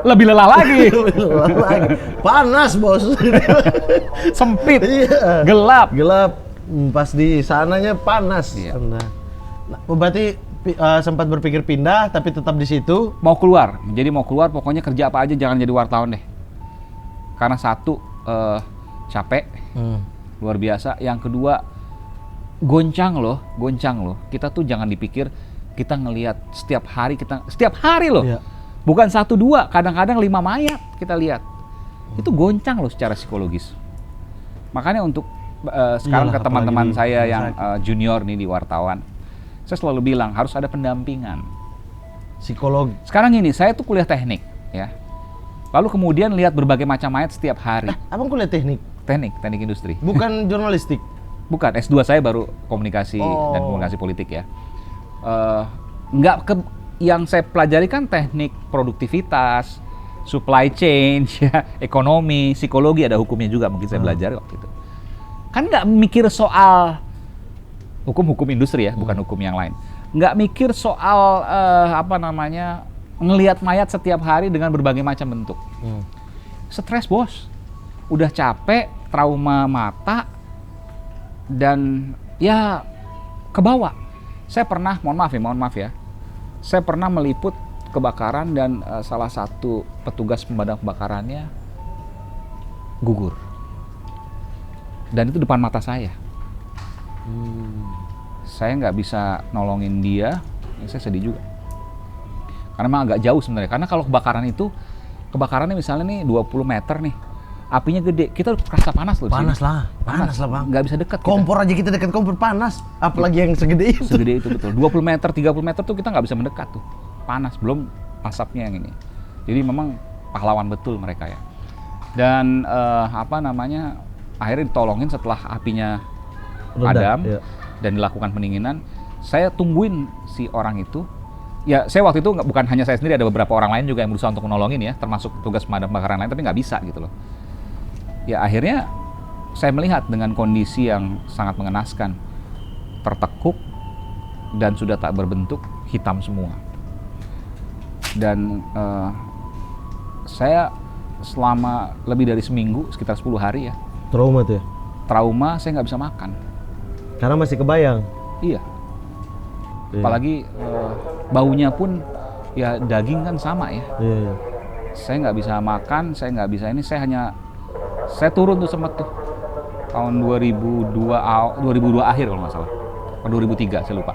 lebih lelah lagi. Panas bos. Sempit, Iya. gelap. Gelap. Pas di sananya panas. Iya. Nah, berarti sempat berpikir pindah, tapi tetap di situ. Mau keluar, pokoknya kerja apa aja jangan jadi wartawan deh. Karena satu, capek, luar biasa. Yang kedua, goncang loh. Kita tuh jangan dipikir kita ngelihat setiap hari loh. Iya. Bukan 1, 2, kadang-kadang 5 mayat kita lihat. Itu goncang loh secara psikologis. Makanya untuk sekarang Iyalah, ke teman-teman apalagi saya di yang rumah junior nih di wartawan, saya selalu bilang harus ada pendampingan. Psikolog. Sekarang gini, saya tuh kuliah teknik ya. Lalu kemudian lihat berbagai macam mayat setiap hari. Abang kuliah teknik, Teknik industri. bukan jurnalistik. Bukan, S2 saya baru komunikasi dan komunikasi politik ya. Yang saya pelajari kan teknik produktivitas, supply chain, ya, ekonomi, psikologi, ada hukumnya juga mungkin saya belajar waktu itu. Kan nggak mikir soal hukum industri ya, bukan hukum yang lain. Nggak mikir soal ngelihat mayat setiap hari dengan berbagai macam bentuk. Stres bos, udah capek, trauma mata, dan ya kebawa. Saya pernah, mohon maaf ya, saya pernah meliput kebakaran dan salah satu petugas pemadam kebakarannya gugur. Dan itu depan mata saya. Saya nggak bisa nolongin dia, ya saya sedih juga. Karena memang agak jauh sebenarnya. Karena kalau kebakarannya misalnya nih 20 meter nih, apinya gede, kita kerasa panas loh. Panas lah bang. Nggak bisa dekat. Kompor aja kita dekat kompor panas, apalagi yang segede itu. Segede itu betul. 20 meter, 30 meter tuh kita nggak bisa mendekat tuh. Panas, belum asapnya yang ini. Jadi memang pahlawan betul mereka ya. Dan akhirnya ditolongin setelah apinya padam dan dilakukan pendinginan. Saya tungguin si orang itu. Ya, saya waktu itu bukan hanya saya sendiri, ada beberapa orang lain juga yang berusaha untuk menolongin ya, termasuk tugas pemadam kebakaran lain, tapi nggak bisa gitu loh. Ya akhirnya saya melihat dengan kondisi yang sangat mengenaskan, tertekuk dan sudah tak berbentuk, hitam semua. Dan saya selama lebih dari seminggu, sekitar 10 hari ya, Trauma tuh ya? trauma, saya nggak bisa makan. Karena masih kebayang. Iya. Apalagi baunya pun ya daging kan sama ya. Iya. Saya nggak bisa makan, saya nggak bisa ini, saya turun tuh sempat tuh tahun 2002 akhir kalau nggak salah, atau 2003 saya lupa.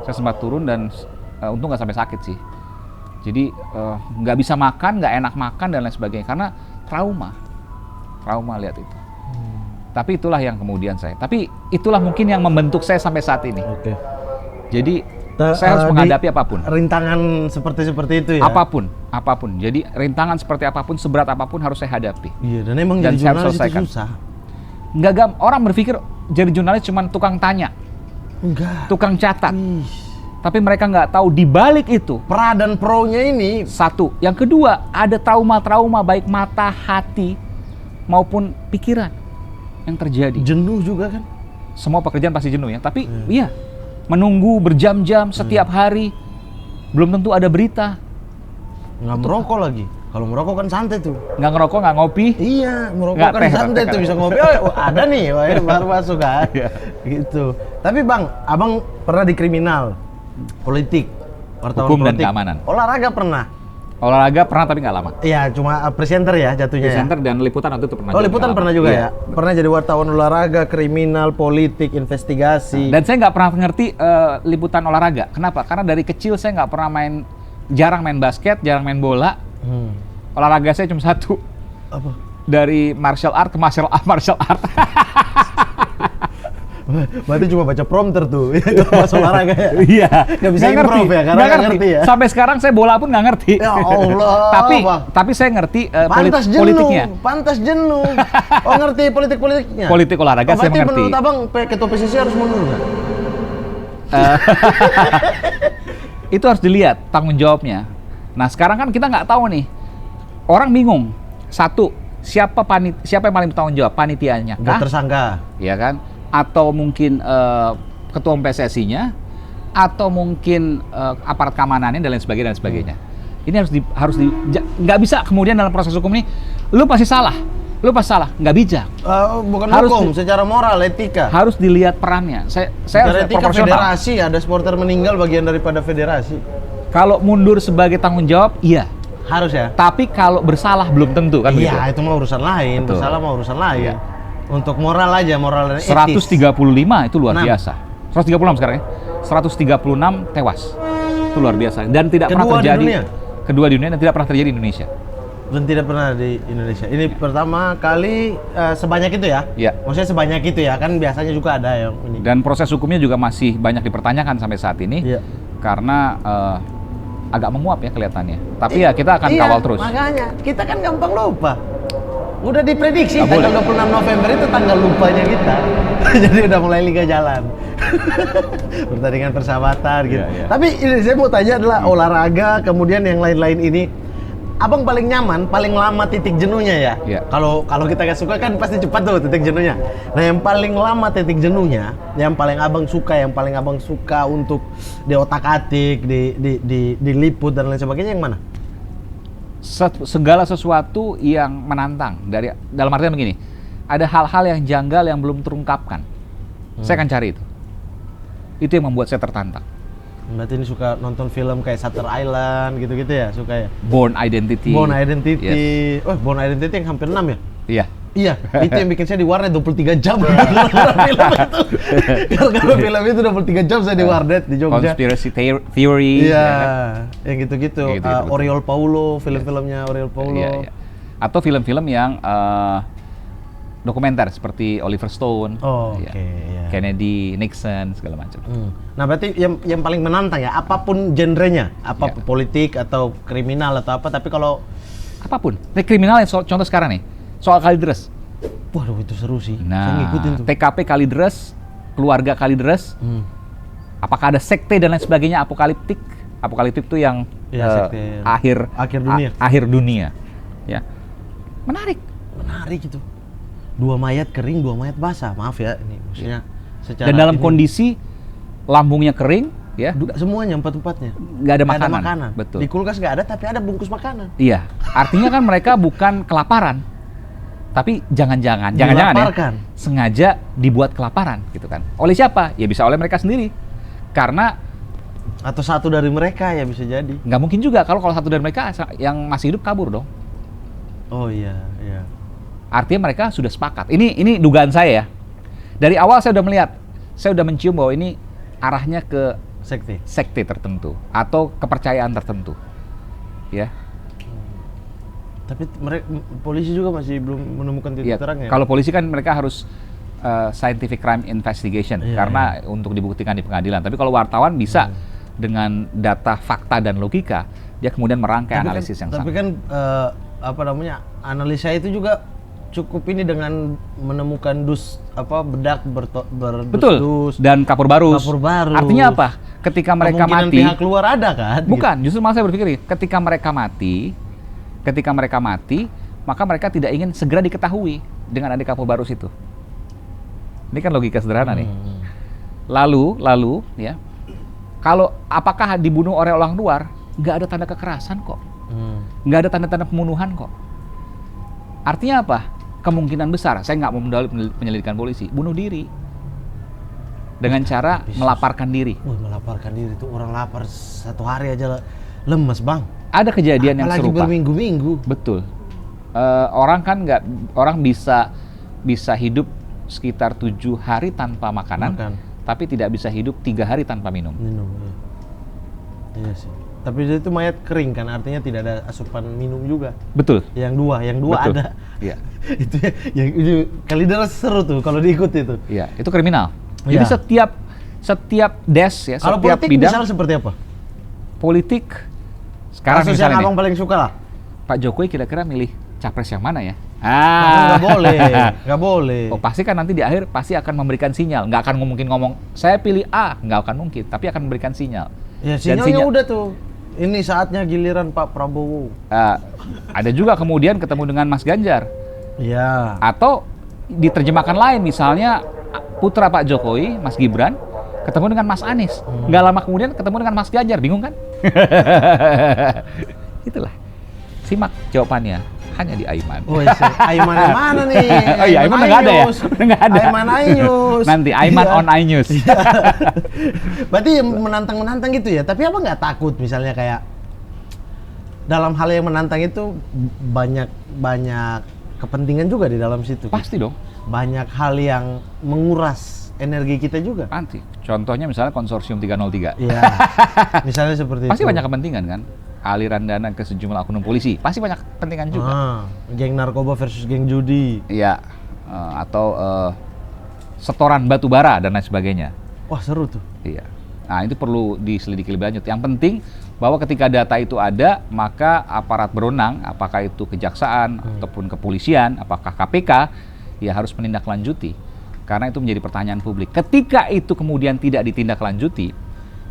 Saya sempat turun dan untung nggak sampai sakit sih. Jadi nggak bisa makan, nggak enak makan dan lain sebagainya karena trauma lihat itu. Tapi itulah yang kemudian itulah mungkin yang membentuk saya sampai saat ini. Oke. Jadi Saya harus menghadapi apapun. Rintangan seperti itu ya. Apapun. Jadi rintangan seperti apapun, seberat apapun harus saya hadapi. Iya, dan emang Dan jadi saya harus jurnalis itu selesaikan. susah. Orang berpikir jadi jurnalis cuma tukang tanya, Enggak. tukang catat. Ih. Tapi mereka nggak tahu di balik itu. Pra dan pro-nya ini. Satu. Yang kedua, ada trauma-trauma baik mata, hati, maupun pikiran yang terjadi. Jenuh juga kan. Semua pekerjaan pasti jenuh ya. Tapi iya, menunggu berjam-jam setiap hari, belum tentu ada berita. Nggak merokok lagi. Kalau merokok kan santai tuh. Nggak ngerokok, nggak ngopi. Iya, merokok Nggak kan teh, santai teh tuh, kan. bisa ngopi. Oh, ada nih, wah, ini baru masuk kan. Iya. Gitu. Tapi Bang, Abang pernah di kriminal, politik, wartawan Hukum dan politik. keamanan. Olahraga pernah. Olahraga pernah tapi nggak lama. Iya, cuma presenter ya jatuhnya ya. Presenter dan liputan waktu itu pernah. Oh, juga, liputan nggak pernah lama. juga Iya. ya? Pernah jadi wartawan olahraga, kriminal, politik, investigasi. Dan saya nggak pernah ngerti liputan olahraga. Kenapa? Karena dari kecil saya nggak pernah jarang main basket, jarang main bola. Olahraga saya cuma satu. Apa? Dari martial art ke martial art. Berarti cuma baca prompter tuh, itu pas olahraga ya? Iya. Nggak bisa improv ya, karena nggak ngerti ya? Sampai sekarang saya bola pun nggak ngerti. Ya Allah, Bang. tapi saya ngerti Pantas jenuh, politiknya. pantas jenuh. Oh, ngerti politik-politiknya? Politik olahraga saya berarti mengerti. menurut Abang, ketua PSSI harus mundur nggak? Itu harus dilihat tanggung jawabnya. Nah sekarang kan kita nggak tahu nih. Orang bingung. Satu, siapa yang paling bertanggung jawab? Panitianya Nggak kah? tersangka. Ya kan? Atau mungkin ketua PSSI-nya, atau mungkin aparat keamanannya dan lain sebagainya. Ini nggak bisa kemudian dalam proses hukum ini, lu pasti salah, nggak bijak. Bukan Harus hukum, secara moral, etika. Harus dilihat perannya. Saya Secara harus etika proporsional. federasi, ada supporter meninggal bagian daripada federasi. Kalau mundur sebagai tanggung jawab, iya. Harus ya? Tapi kalau bersalah belum tentu kan begitu. Iya, itu mah urusan lain. Betul. Bersalah mah urusan lain. Iya. Untuk moral aja, moral dan etis. 135 itu luar 6. biasa. 136 sekarang ya. 136 tewas. Itu luar biasa dan tidak pernah Kedua di terjadi. dunia? Kedua di dunia dan tidak pernah terjadi di Indonesia. Dan tidak pernah di Indonesia. Ini pertama kali sebanyak itu ya? Iya. Maksudnya sebanyak itu ya? Kan biasanya juga ada yang ini. Dan proses hukumnya juga masih banyak dipertanyakan sampai saat ini. Iya. Karena agak menguap ya kelihatannya. Tapi ya kita akan kawal terus. Makanya kita kan gampang lupa. Udah diprediksi Nggak tanggal 26 November itu tanggal lupanya kita. Jadi udah mulai liga jalan. Pertandingan persahabatan gitu. Iya, iya. Tapi ini saya mau tanya adalah olahraga, kemudian yang lain-lain ini. Abang paling nyaman, paling lama titik jenuhnya ya? Iya. Kalau kita nggak suka kan pasti cepat tuh titik jenuhnya. Nah yang paling lama titik jenuhnya, yang paling abang suka untuk diotak-atik, diliput dan lain sebagainya yang mana? Segala sesuatu yang menantang dalam artian begini. Ada hal-hal yang janggal yang belum terungkapkan. Saya akan cari itu. Itu yang membuat saya tertantang. Berarti ini suka nonton film kayak Shutter Island gitu-gitu ya? Suka ya? Born Identity. Born Identity. Yes. Oh, Born Identity yang hampir 6 ya? Iya. Iya, itu yang bikin saya di warnet 23 jam. Gara-gara film itu 23 jam saya di warnet di Jogja. Conspiracy theory. Iya, ya kan? yang gitu-gitu. Kayak gitu-gitu. Oriol Paulo, film-filmnya Oriol Paulo. Iya, iya. Atau film-film yang dokumenter seperti Oliver Stone, Oh, ya, oke, iya. Kennedy, Nixon, segala macam. Nah, berarti yang paling menantang ya, apapun genrenya, apa Iya. politik atau kriminal atau apa, tapi kalau Apapun. Ini kriminal yang contoh sekarang nih, soal Kalideres. waduh itu seru sih. Saya Nah, ngikutin tuh. TKP Kalideres, keluarga Kalideres, apakah ada sekte dan lain sebagainya apokaliptik? Apokaliptik itu yang Iya, sekte. Akhir dunia. Akhir dunia. Ya. Menarik. Menarik itu. 2 mayat kering, 2 mayat basah. Maaf ya, ini maksudnya secara Dan dalam ini, kondisi lambungnya kering, ya, semuanya 4-4-nya. nggak ada Nggak makanan. Betul. Di kulkas nggak ada, tapi ada bungkus makanan. Iya, artinya kan mereka bukan kelaparan, tapi jangan-jangan ya, Dilaparkan. sengaja dibuat kelaparan, gitu kan? Oleh siapa? Ya bisa oleh mereka sendiri, karena Atau satu dari mereka ya bisa jadi. nggak mungkin juga kalau satu dari mereka yang masih hidup kabur dong. Oh iya, iya. Artinya mereka sudah sepakat. Ini dugaan saya ya. Dari awal saya udah melihat, saya udah mencium bahwa ini arahnya ke sekte tertentu atau kepercayaan tertentu, ya. Tapi polisi juga masih belum menemukan titik Ya, terangnya. kalau polisi kan mereka harus scientific crime investigation Iya, karena untuk dibuktikan di pengadilan. Tapi kalau wartawan bisa dengan data, fakta dan logika, dia kemudian merangkai analisis yang tapi sama. kan analisa itu juga cukup ini dengan menemukan bedak berdus. Betul. Dan kapur barus. Artinya apa? Ketika mereka Kemungkinan mati, pihak luar ada kan? bukan, justru malah saya berpikir, ketika mereka mati, maka mereka tidak ingin segera diketahui dengan adik kapur barus itu. Ini kan logika sederhana nih. Lalu ya, kalau apakah dibunuh oleh orang luar, nggak ada tanda kekerasan kok, nggak ada tanda-tanda pembunuhan kok. Artinya apa? Kemungkinan besar, saya nggak mau mendalami penyelidikan polisi, bunuh diri dengan cara melaparkan diri. Melaparkan diri itu orang lapar 1 hari aja lemes bang. Ada kejadian yang Apalagi serupa. berminggu-minggu. Betul. Orang bisa hidup sekitar 7 hari tanpa makanan, tapi tidak bisa hidup 3 hari tanpa minum. Iya sih. Tapi itu mayat kering kan, artinya tidak ada asupan minum juga. Betul. Yang dua Betul. ada. Iya. Itu Kalideres seru tuh kalau diikuti itu. Iya, itu kriminal. Iya. Jadi setiap des ya, Kalau setiap politik bidang misalnya seperti apa? politik sekarang Kasus misalnya yang nih, abang paling suka lah. Pak Jokowi kira-kira milih capres yang mana ya? Nggak boleh, nggak boleh. Oh, pasti kan nanti di akhir pasti akan memberikan sinyal, nggak akan mungkin ngomong saya pilih A, nggak akan mungkin, tapi akan memberikan sinyal. Ya sinyalnya udah tuh. Ini saatnya giliran Pak Prabowo. Ada juga kemudian ketemu dengan Mas Ganjar. Iya. Atau diterjemahkan lain, misalnya putra Pak Jokowi, Mas Gibran, ketemu dengan Mas Anies. Nggak lama kemudian ketemu dengan Mas Ganjar, bingung kan? Itulah. Simak jawabannya hanya di Aiman. Oh, Aiman yang mana nih? Oh iya, Aiman nggak ada ya? Nggak ada. Aiman Ainus. Nanti Aiman on iNews. Berarti menantang gitu ya. Tapi apa nggak takut misalnya kayak dalam hal yang menantang itu banyak kepentingan juga di dalam situ. Pasti dong. Banyak hal yang menguras energi kita juga. Nanti. Contohnya misalnya konsorsium 303. Iya. Misalnya seperti Pasti itu. banyak kepentingan kan? Aliran dana ke sejumlah oknum polisi. Pasti banyak kepentingan juga. Geng narkoba versus geng judi. Iya. Atau setoran batu bara dan lain sebagainya. Wah, seru tuh. Iya. Nah, itu perlu diselidiki lebih lanjut. Yang penting bahwa ketika data itu ada, maka aparat berwenang, apakah itu kejaksaan ataupun kepolisian, apakah KPK, ya harus menindaklanjuti. Karena itu menjadi pertanyaan publik. Ketika itu kemudian tidak ditindaklanjuti,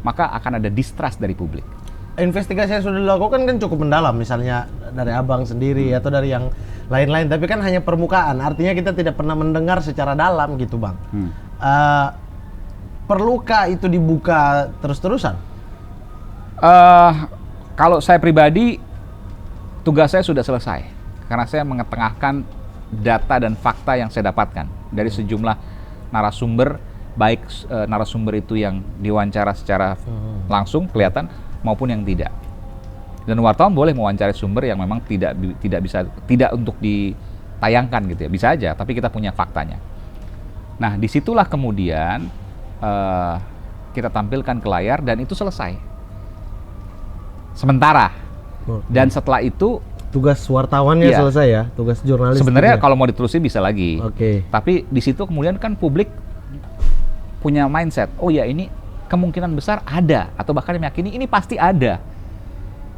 maka akan ada distrust dari publik. Investigasi yang sudah dilakukan kan cukup mendalam, misalnya dari abang sendiri atau dari yang lain-lain, tapi kan hanya permukaan, artinya kita tidak pernah mendengar secara dalam gitu bang. Perlukah itu dibuka terus-terusan? Kalau saya pribadi, tugas saya sudah selesai, karena saya mengetengahkan data dan fakta yang saya dapatkan dari sejumlah narasumber, baik narasumber itu yang diwawancara secara langsung kelihatan, maupun yang tidak. Dan wartawan boleh mewawancarai sumber yang memang tidak untuk ditayangkan gitu ya, bisa aja, tapi kita punya faktanya. Nah, disitulah kemudian kita tampilkan ke layar dan itu selesai. Sementara. Dan setelah itu tugas wartawannya selesai ya, tugas jurnalis. Sebenarnya kalau mau diterusin bisa lagi. Oke. Tapi di situ kemudian kan publik punya mindset, oh ya ini kemungkinan besar ada, atau bahkan meyakini ini pasti ada.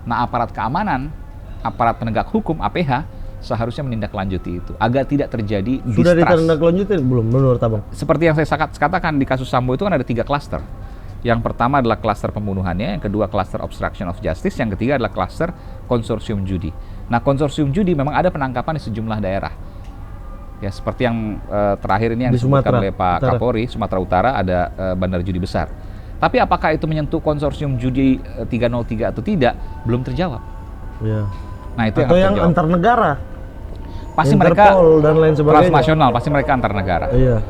Nah, aparat keamanan, aparat penegak hukum, APH, seharusnya menindaklanjuti itu agar tidak terjadi distrust. Sudah ditindaklanjuti belum menurut abang? Seperti yang saya katakan, di kasus Sambo itu kan ada 3 klaster. Yang pertama adalah klaster pembunuhannya, yang kedua klaster obstruction of justice, yang ketiga adalah klaster konsorsium judi. Nah, konsorsium judi memang ada penangkapan di sejumlah daerah. Ya, seperti yang terakhir ini yang disebutkan oleh Pak Kapolri, Sumatera Utara ada bandar judi besar. Tapi apakah itu menyentuh konsorsium judi 303 atau tidak, belum terjawab. Ya. Nah, itu atau yang terjawab. antar negara. Pasti Interpol mereka dan lain sebagainya. transnasional, pasti mereka antar negara. Iya.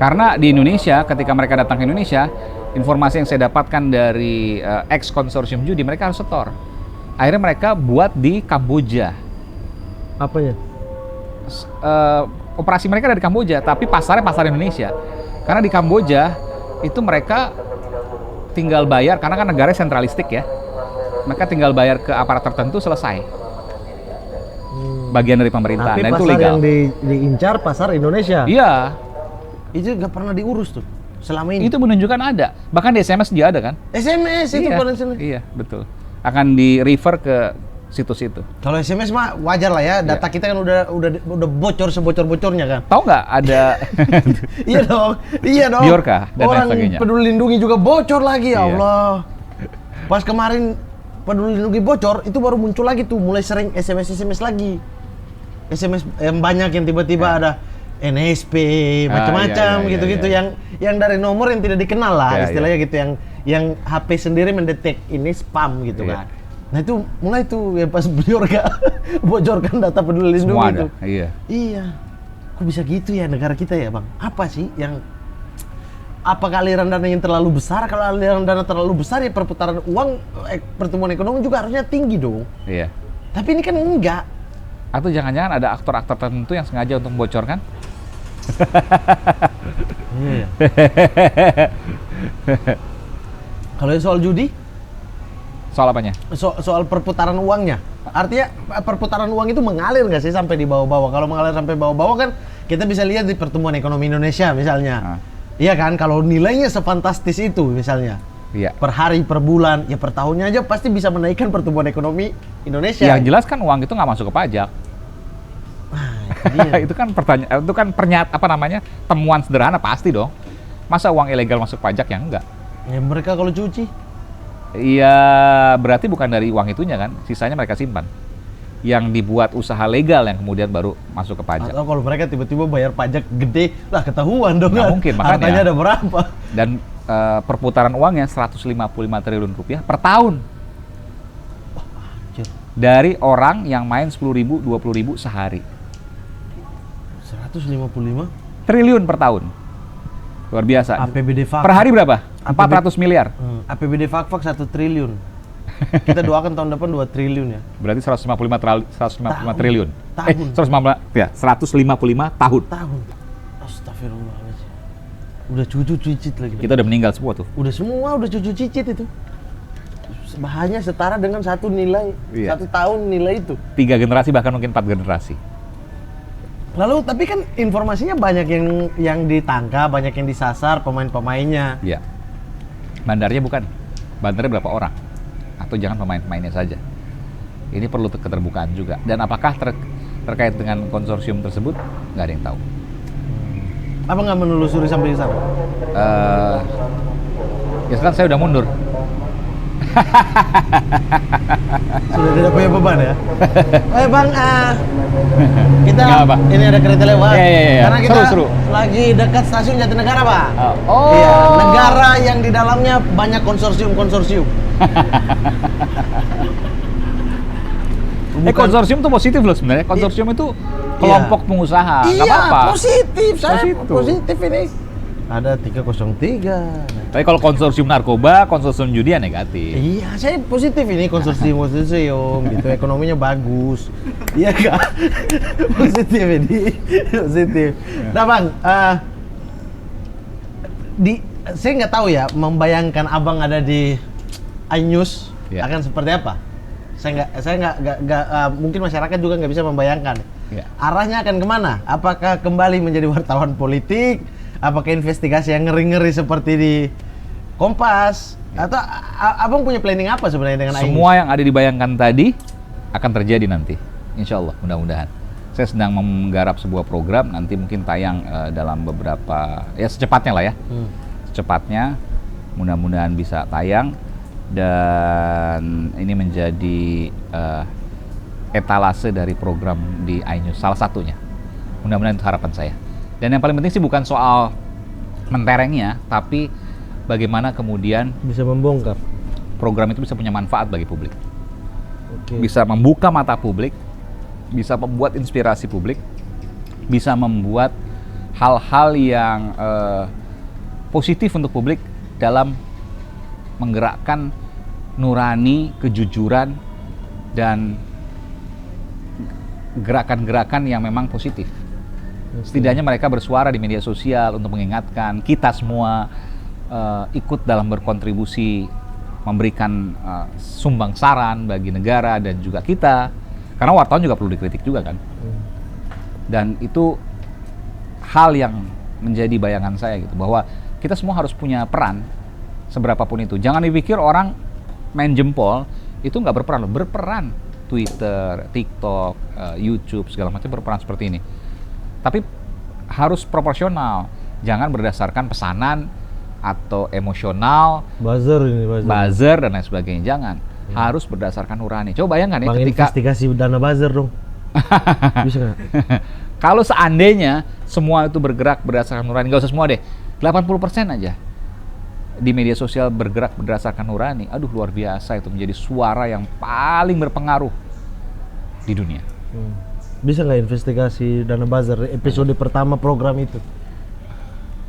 Karena di Indonesia, ketika mereka datang ke Indonesia, informasi yang saya dapatkan dari ex konsorsium judi, mereka harus setor. Akhirnya mereka buat di Kamboja. Apanya? Operasi mereka dari Kamboja, tapi pasarnya pasar Indonesia. Karena di Kamboja itu mereka tinggal bayar, karena kan negaranya sentralistik ya. Mereka tinggal bayar ke aparat tertentu, selesai. Bagian dari pemerintahan, tapi dan itu pasar legal. yang diincar pasar Indonesia. Iya. Itu nggak pernah diurus tuh. selama ini. Itu menunjukkan ada. Bahkan di SMS dia ada kan? SMS itu Iya, potensinya. iya, betul. Akan di-refer ke situs itu. Kalau SMS mah wajar lah ya, data kita kan udah bocor sebocor-bocornya kan. Tahu nggak ada Iya dong, iya dong. Biorka dan lain Orang sebagainya. Peduli Lindungi juga bocor lagi, ya Iya. Allah. Pas kemarin Peduli Lindungi bocor, itu baru muncul lagi tuh, mulai sering SMS lagi. SMS yang banyak yang tiba-tiba ada NSP, macam-macam iya, gitu-gitu iya. yang dari nomor yang tidak dikenal lah Iya, istilahnya gitu, yang HP sendiri mendetek ini spam gitu Iya. kan. Nah itu mulai tuh ya pas Biorka bocorkan data Peduli Lindungi semua itu. ada. Iya. Iya. Kok bisa gitu ya negara kita ya, Bang? Apa sih yang apakah aliran dana yang terlalu besar? Kalau aliran dana terlalu besar ya perputaran uang, pertumbuhan ekonomi juga harusnya tinggi dong. Iya. Tapi ini kan enggak. Atau jangan-jangan ada aktor-aktor tertentu yang sengaja untuk membocorkan? Iya. Kalau soal judi, Soal apanya? soal perputaran uangnya, artinya perputaran uang itu mengalir nggak sih sampai di bawah-bawah? Kalau mengalir sampai bawah-bawah kan kita bisa lihat di pertumbuhan ekonomi Indonesia misalnya. Iya kan, kalau nilainya sefantastis itu misalnya. Iya. Per hari, per bulan, ya per tahunnya aja pasti bisa menaikkan pertumbuhan ekonomi Indonesia. Yang jelas kan uang itu nggak masuk ke pajak. Nah, itu dia. Itu kan temuan sederhana pasti dong. Masa uang ilegal masuk pajak yang enggak? Ya mereka kalau cuci, Iya, berarti bukan dari uang itunya kan, sisanya mereka simpan. Yang dibuat usaha legal yang kemudian baru masuk ke pajak. atau kalau mereka tiba-tiba bayar pajak gede, lah ketahuan dong. Nggak kan? mungkin, makanya. Hartanya ada berapa? Dan perputaran uangnya 155 triliun rupiah per tahun. Anjir, Dari orang yang main 10.000, 20.000 sehari. 155 Triliun per tahun. Luar biasa. APBD Fak. Per hari berapa? 400 miliar. APBD Fak 1 triliun. Kita doakan tahun depan 2 triliun ya. Berarti 155 triliun. Tahun. 155 tahun. Tahun. Astagfirullahaladzim. Udah cucu cicit lagi. Kita udah meninggal semua tuh. Udah semua udah cucu cicit itu. Bahannya setara dengan satu nilai, Iya. 1 tahun nilai itu. 3 generasi bahkan mungkin 4 generasi. Lalu tapi kan informasinya banyak yang ditangkap, banyak yang disasar pemain-pemainnya. Iya. Bandarnya bukan. Bandarnya berapa orang? Atau jangan pemain-pemainnya saja. Ini perlu keterbukaan juga. Dan apakah terkait dengan konsorsium tersebut? Nggak ada yang tahu. Apa nggak menelusuri sampai di sana? Ya sekarang saya udah mundur. Sudah tidak punya beban ya? Bang, kita Nggak apa. ini ada kereta lewat. Iya. Karena kita Seru. lagi dekat stasiun Jatinegara, Pak. Oh. Iya, negara yang di dalamnya banyak konsorsium-konsorsium. Konsorsium tuh positif loh sebenarnya. Konsorsium itu kelompok pengusaha. Nggak Iya, apa-apa. positif. Saya Positif. positif ini. Ada 303. Tapi kalau konsorsium narkoba, konsorsium judi ya negatif. Iya, saya positif ini konsorsium gitu, ekonominya bagus. Iya kak, positif ini, positif. Nah bang, saya nggak tahu ya, membayangkan abang ada di iNews akan seperti apa? Saya nggak mungkin masyarakat juga nggak bisa membayangkan. Arahnya akan kemana? Apakah kembali menjadi wartawan politik? Apakah investigasi yang ngeri-ngeri seperti di Kompas? Atau abang punya planning apa sebenarnya dengan Semua yang ada dibayangkan tadi akan terjadi nanti, insya Allah, mudah-mudahan. Saya sedang menggarap sebuah program, nanti mungkin tayang dalam beberapa, ya secepatnya lah ya. Secepatnya, mudah-mudahan bisa tayang. Dan ini menjadi etalase dari program di iNews, salah satunya. Mudah-mudahan itu harapan saya. Dan yang paling penting sih bukan soal menterengnya, tapi bagaimana kemudian bisa membongkar program itu bisa punya manfaat bagi publik. Oke. Bisa membuka mata publik, bisa membuat inspirasi publik, bisa membuat hal-hal yang positif untuk publik dalam menggerakkan nurani, kejujuran, dan gerakan-gerakan yang memang positif. Setidaknya mereka bersuara di media sosial untuk mengingatkan kita semua ikut dalam berkontribusi, memberikan sumbang saran bagi negara dan juga kita. Karena wartawan juga perlu dikritik juga kan. Dan itu hal yang menjadi bayangan saya gitu, bahwa kita semua harus punya peran, seberapapun itu. Jangan dipikir orang main jempol, itu nggak berperan loh, berperan. Twitter, TikTok, YouTube, segala macam berperan seperti ini. Tapi harus proporsional, jangan berdasarkan pesanan atau emosional, buzzer dan lain sebagainya. Jangan, harus berdasarkan nurani. Coba bayangkan ya, Bang, ketika investigasi dana buzzer dong. Bisa nggak? kalau seandainya semua itu bergerak berdasarkan nurani, nggak usah semua deh, 80% aja di media sosial bergerak berdasarkan nurani, aduh luar biasa, itu menjadi suara yang paling berpengaruh di dunia. Bisa nggak investigasi dana buzzer episode pertama program itu?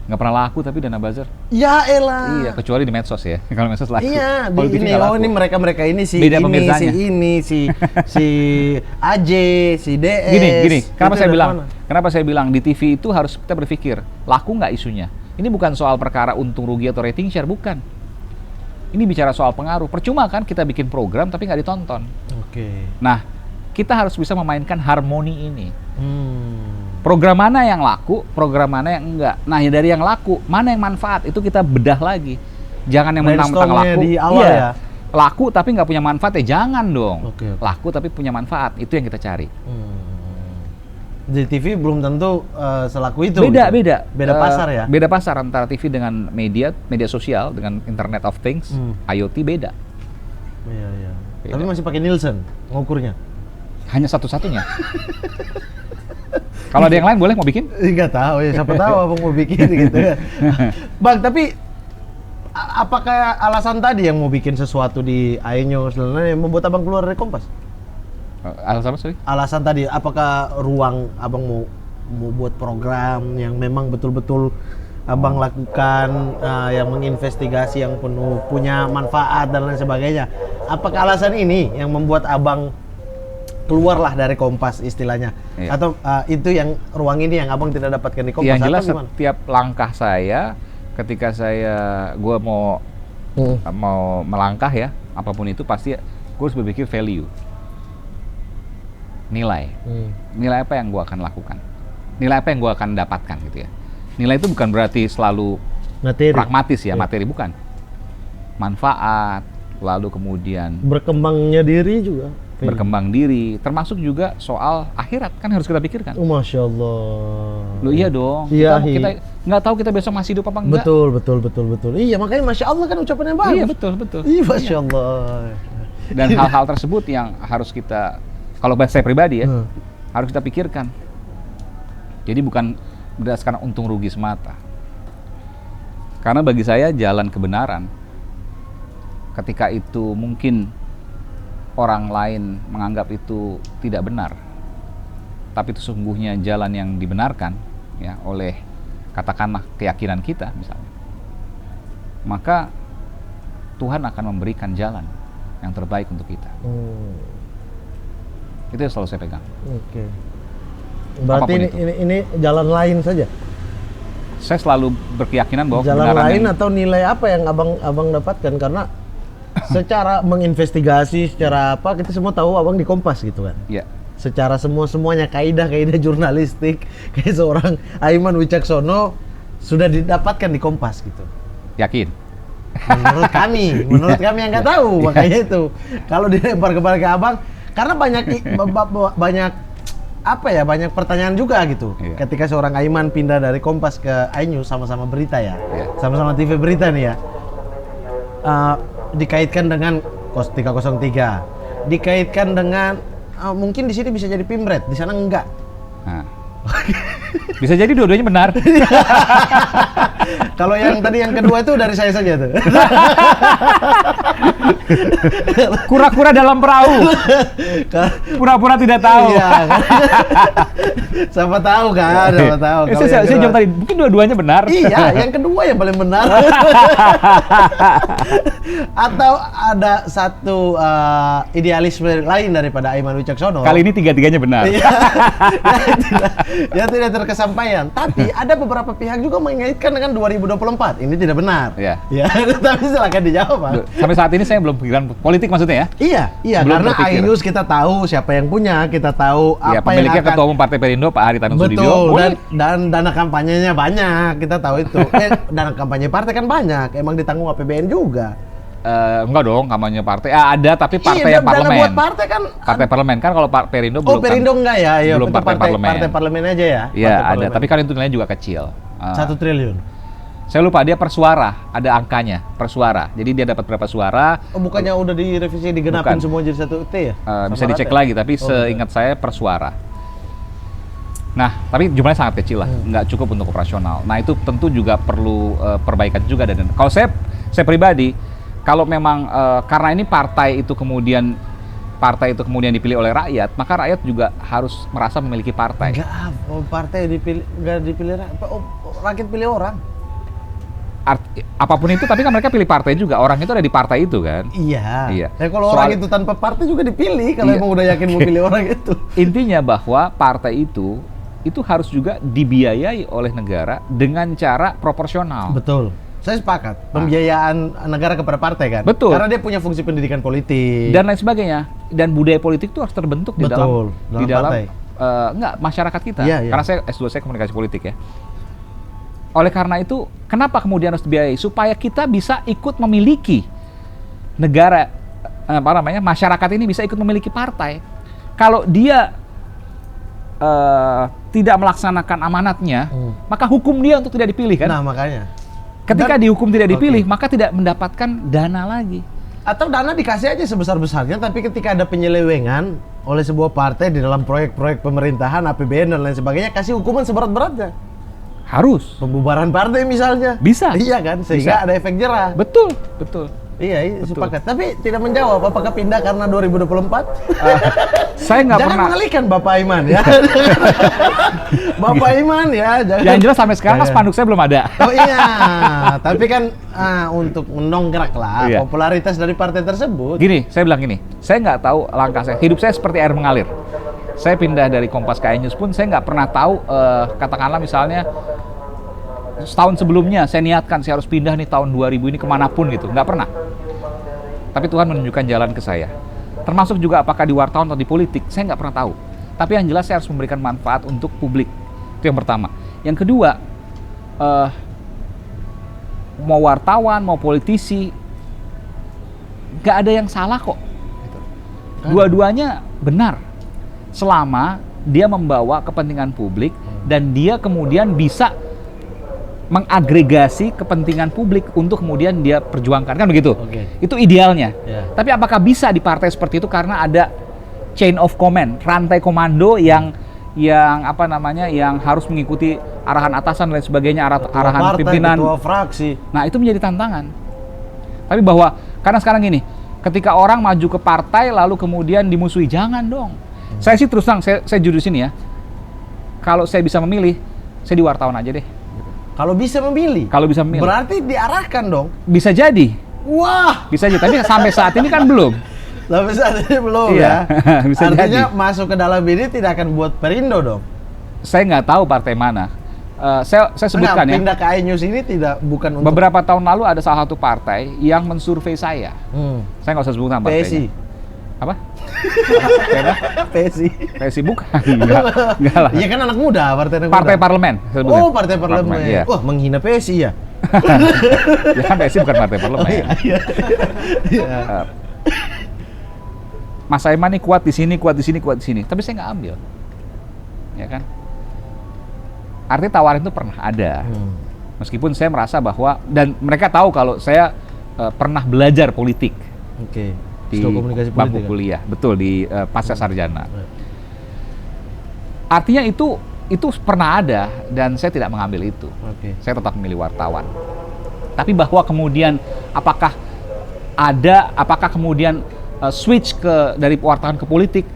Nggak pernah laku tapi dana buzzer. Ya elah. Iya, kecuali di medsos ya. Kalau medsos laku. Iya, Kalau di TV ini nggak laku. ini mereka ini si Beda ini pemirzanya. si ini si AJ, si DS. Gini, kenapa Itu saya dari bilang? mana? Kenapa saya bilang di TV itu harus kita berpikir, laku nggak isunya? Ini bukan soal perkara untung rugi atau rating share, bukan. Ini bicara soal pengaruh. Percuma kan kita bikin program tapi nggak ditonton. Oke. Nah, kita harus bisa memainkan harmoni ini. Program mana yang laku, program mana yang enggak. Nah, dari yang laku, mana yang manfaat, itu kita bedah lagi. Jangan yang mentang-mentang Brainstormnya laku. di awal Iya. ya? Laku tapi nggak punya manfaat, ya jangan dong. Oke. Laku tapi punya manfaat, itu yang kita cari. Di TV belum tentu selaku itu. Beda, gitu. beda. Beda pasar ya. Beda pasar antara TV dengan media sosial, dengan Internet of Things, IoT beda. Iya, iya. Beda. Tapi masih pakai Nielsen ngukurnya. Hanya satu-satunya. Kalau ada yang lain boleh mau bikin? Nggak tahu ya, siapa tahu abang mau bikin gitu ya. Bang, tapi apakah alasan tadi yang mau bikin sesuatu di iNews yang membuat abang keluar dari Kompas? Alasan apa, sorry? Alasan tadi, apakah ruang abang mau buat program yang memang betul-betul abang lakukan, yang menginvestigasi, yang penuh punya manfaat dan lain sebagainya? Apakah alasan ini yang membuat abang keluarlah dari Kompas istilahnya? Iya. Atau itu yang ruang ini yang abang tidak dapatkan di Kompas? Yang jelas atau gimana? setiap langkah saya, ketika gue mau melangkah ya, apapun itu pasti gue harus berpikir value, nilai. Nilai apa yang gue akan lakukan, nilai apa yang gue akan dapatkan gitu ya. Nilai itu bukan berarti selalu Materi. pragmatis ya, Iya. materi bukan. Manfaat, lalu kemudian Berkembangnya diri juga. berkembang diri, termasuk juga soal akhirat kan harus kita pikirkan. Oh, Masya Allah. Loh iya dong, Iya, kita nggak tahu kita besok masih hidup apa enggak. Betul. Iya, makanya Masya Allah kan ucapannya bagus. Iya betul. Iya, Masya Allah. Dan hal-hal tersebut yang harus kita, kalau saya pribadi ya, harus kita pikirkan. Jadi bukan berdasarkan untung rugi semata. Karena bagi saya jalan kebenaran, ketika itu mungkin orang lain menganggap itu tidak benar, tapi itu sesungguhnya jalan yang dibenarkan ya oleh katakanlah keyakinan kita misalnya, maka Tuhan akan memberikan jalan yang terbaik untuk kita. Itu yang selalu saya pegang. Oke. Berarti Apapun ini jalan lain saja. Saya selalu berkeyakinan bahwa Jalan kebenaran lain yang, atau nilai apa yang abang dapatkan, karena secara menginvestigasi, secara apa, kita semua tahu abang di Kompas gitu kan. ya, Secara semuanya kaidah jurnalistik kayak seorang Aiman Wicaksono sudah didapatkan di Kompas gitu. yakin. Menurut kami yang nggak tahu, makanya itu kalau dilempar kembali ke abang, karena banyak banyak pertanyaan juga gitu. Iya. Ketika seorang Aiman pindah dari Kompas ke iNews, sama-sama berita ya, Iya. sama-sama TV berita nih ya, dikaitkan dengan 303, dikaitkan dengan mungkin di sini bisa jadi Pimret, di sana enggak. Nah. Bisa jadi dua-duanya benar. Kalau yang tadi yang kedua itu dari saya saja tuh. Kura-kura dalam perahu. Pura-pura tidak tahu. Iya, kan? Siapa tahu kan, siapa tahu. Kalau yang Saya kedua- jawab tadi, mungkin dua-duanya benar. Iya, yang kedua yang paling benar. Atau ada satu idealisme lain daripada Aiman Wicaksono. Kali ini tiga-tiganya benar. Iya. Ya tidak terkesampaian. Tapi ada beberapa pihak juga mengaitkan dengan 2024. Ini tidak benar. Iya. Ya, tapi silakan dijawab, Pak. Sampai saat ini saya yang belum pikiran politik maksudnya ya? Iya, Belum karena terpikir. iNews kita tahu siapa yang punya, kita tahu Ya, apa yang pemiliknya akan. Ketua Umum Partai Perindo Pak Haritanu Sudibyo. Betul, Boleh. dan dana kampanyenya banyak, kita tahu itu. Dana kampanye partai kan banyak, emang ditanggung APBN juga. Enggak dong, kampanye partai. Ada, tapi partai Iya, yang parlemen. dana buat partai kan. Partai parlemen kan kalau Perindo belum. Oh, Perindo enggak ya? Ya, belum itu partai parlemen. Partai parlemen aja ya? Iya, Partai ada, parlemen. tapi kan itu nilainya juga kecil. 1 triliun. Saya lupa dia per suara, ada angkanya per suara. Jadi dia dapat berapa suara, Oh, bukannya udah direvisi digenapin Bukan. semua jadi 1 T ya? bisa Sama dicek rata ya? lagi, tapi Oh, seingat saya per suara. Nah, tapi jumlahnya sangat kecil lah, nggak cukup untuk operasional. Nah, itu tentu juga perlu perbaikan juga. Dan kalau saya pribadi, kalau memang karena ini partai itu kemudian dipilih oleh rakyat, maka rakyat juga harus merasa memiliki partai. Enggak, partai enggak dipilih rakyat pilih orang. Apapun itu, tapi kan mereka pilih partai juga. Orang itu ada di partai itu kan. Iya. Iya. Ya kalau orang itu tanpa partai juga dipilih kalau Iya. emang udah yakin mau pilih orang itu. Intinya bahwa partai itu harus juga dibiayai oleh negara dengan cara proporsional. Betul. Saya sepakat. Pembiayaan negara kepada partai kan. Betul. Karena dia punya fungsi pendidikan politik. Dan lain sebagainya. Dan budaya politik itu harus terbentuk di Betul, dalam dalam partai. masyarakat kita. Iya, iya. Karena S2 saya komunikasi politik ya. Oleh karena itu, kenapa kemudian harus dibiayai? Supaya kita bisa ikut memiliki negara, masyarakat ini bisa ikut memiliki partai. Kalau dia tidak melaksanakan amanatnya, maka hukum dia untuk tidak dipilih kan? Nah, makanya. Ketika Dan- dihukum tidak dipilih, Oke. maka tidak mendapatkan dana lagi. Atau dana dikasih aja sebesar-besarnya, tapi ketika ada penyelewengan oleh sebuah partai di dalam proyek-proyek pemerintahan, APBN dan lain sebagainya, kasih hukuman seberat-beratnya. Harus. Pembubaran partai misalnya. Bisa. Iya kan, sehingga Bisa. ada efek jerah. Betul, betul. Iya, Betul. sepakat. Tapi tidak menjawab apakah pindah karena 2024? Saya nggak Jangan pernah. mengalihkan Bapak Iman ya. Bapak Iman ya, jangan. Yang jelas sampai sekarang kan Jangan. spanduk saya belum ada. Oh iya, tapi kan untuk mendongkrak lah Iya. popularitas dari partai tersebut. Gini, saya bilang gini, saya nggak tahu langkah saya. Hidup saya seperti air mengalir. Saya pindah dari Kompas ke iNews pun saya nggak pernah tahu, katakanlah misalnya setahun sebelumnya saya niatkan saya harus pindah nih tahun 2000 ini kemanapun gitu, nggak pernah. Tapi Tuhan menunjukkan jalan ke saya. Termasuk juga apakah di wartawan atau di politik, saya nggak pernah tahu. Tapi yang jelas saya harus memberikan manfaat untuk publik. Itu yang pertama. Yang kedua, mau wartawan, mau politisi, nggak ada yang salah kok. Dua-duanya benar. Selama dia membawa kepentingan publik dan dia kemudian bisa mengagregasi kepentingan publik untuk kemudian dia perjuangkan, kan begitu? Oke. Itu idealnya. Ya. Tapi apakah bisa di partai seperti itu karena ada chain of command, rantai komando yang yang harus mengikuti arahan atasan dan lain sebagainya, arahan Partai, pimpinan. ketua fraksi. Nah, itu menjadi tantangan. Tapi bahwa karena sekarang gini, ketika orang maju ke partai lalu kemudian dimusuhi, jangan dong. Saya sih terus terang, saya jujur di sini ya. Kalau saya bisa memilih, saya di wartawan aja deh. Kalau bisa memilih. Kalau bisa memilih. Berarti diarahkan dong. Bisa jadi. Wah, Bisa jadi, tapi sampai saat ini kan belum. sampai saat ini belum Iya, ya. bisa Artinya jadi. masuk ke dalam ini tidak akan buat Perindo dong. Saya nggak tahu partai mana. Saya sebutkan ya. Pindah ke iNews ini bukan untuk Beberapa tahun lalu ada salah satu partai yang mensurvei saya. Saya nggak usah sebut nama partainya. PSI. Apa? Apa? PSI. PSI bukan? Enggak lah. Iya kan anak muda, partai anak Partai muda. parlemen. saya sebutnya. Oh, partai parlemen. Iya. Wah, menghina PSI ya. Ya kan PSI bukan partai parlemen. Iya. Iya. Mas Aiman nih kuat di sini, kuat di sini, kuat di sini. Tapi saya nggak ambil. Ya kan? Artinya tawaran itu pernah ada. Meskipun saya merasa bahwa, dan mereka tahu kalau saya pernah belajar politik Oke. di Studi komunikasi bangku politik. kuliah, betul, di pasca sarjana. Artinya itu pernah ada dan saya tidak mengambil itu. Oke. Saya tetap memilih wartawan. Tapi bahwa kemudian apakah kemudian switch dari wartawan ke politik,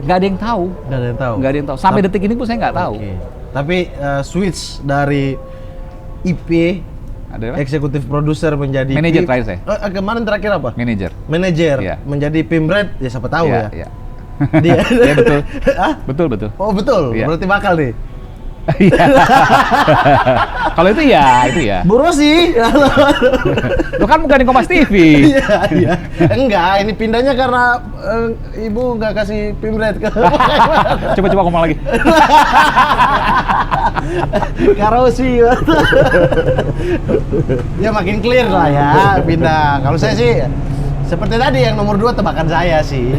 nggak ada yang tahu. Nggak ada yang tahu. Nggak ada yang tahu. Sampai detik ini pun saya nggak tahu. Oke. Tapi switch dari IP Ada apa? eksekutif produser menjadi Manajer PIM. terakhir saya. Kemarin terakhir apa? Manajer. Manajer Iya. menjadi Pimret, ya siapa tahu ya. Iya. Dia. Iya, betul. Hah? Betul. Oh betul. Iya. Berarti bakal nih. Iya. Kalau itu ya. Bu Rosi. Lu kan bukan di Kompas TV. Iya. Enggak, ini pindahnya karena ibu nggak kasih pimret ke. Coba ngomong lagi. Karosi. Ya makin clear lah ya, pindah. Kalau saya sih seperti tadi yang nomor 2 tebakan saya sih.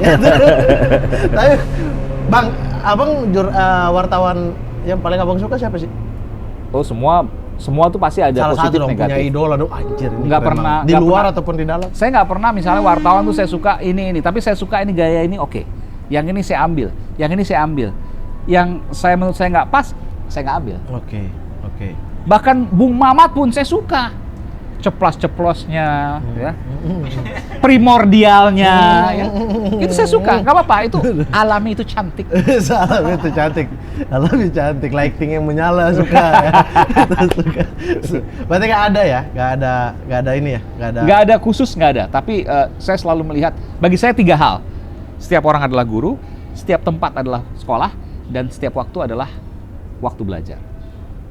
Tapi Bang, abang wartawan yang paling abang suka siapa sih? Oh, semua tuh pasti ada Salah positif satu dong, punya negatif. idola dong, anjir ini Nggak keren pernah- banget. Di nggak luar pernah. ataupun di dalam? Saya nggak pernah misalnya wartawan tuh saya suka ini, tapi saya suka ini gaya ini oke. Yang ini saya ambil, yang ini saya ambil. Yang menurut saya nggak pas, saya nggak ambil. Oke. Bahkan Bung Mamat pun saya suka. Ceplas-ceplosnya, ya. Primordialnya, ya. Itu saya suka, nggak apa-apa. Itu alami, itu cantik. Salah, itu cantik. Alami cantik, lighting yang menyala suka ya. Itu suka. Berarti nggak ada ya? Nggak ada ini ya? Nggak ada khusus, nggak ada. Tapi saya selalu melihat, bagi saya 3 hal. Setiap orang adalah guru, setiap tempat adalah sekolah, dan setiap waktu adalah waktu belajar.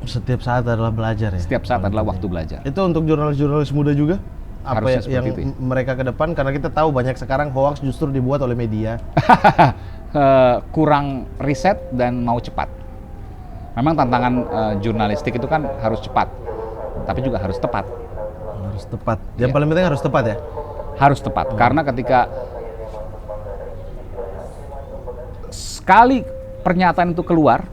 Setiap saat adalah belajar ya? Setiap saat adalah waktu belajar. Itu untuk jurnalis-jurnalis muda juga? Apa Harusnya yang seperti itu, ya. mereka ke depan? Karena kita tahu banyak sekarang hoax justru dibuat oleh media. Kurang riset dan mau cepat. Memang tantangan jurnalistik itu kan harus cepat, tapi juga harus tepat. Harus tepat. Yang Iya. paling penting harus tepat ya? Harus tepat, karena ketika sekali pernyataan itu keluar,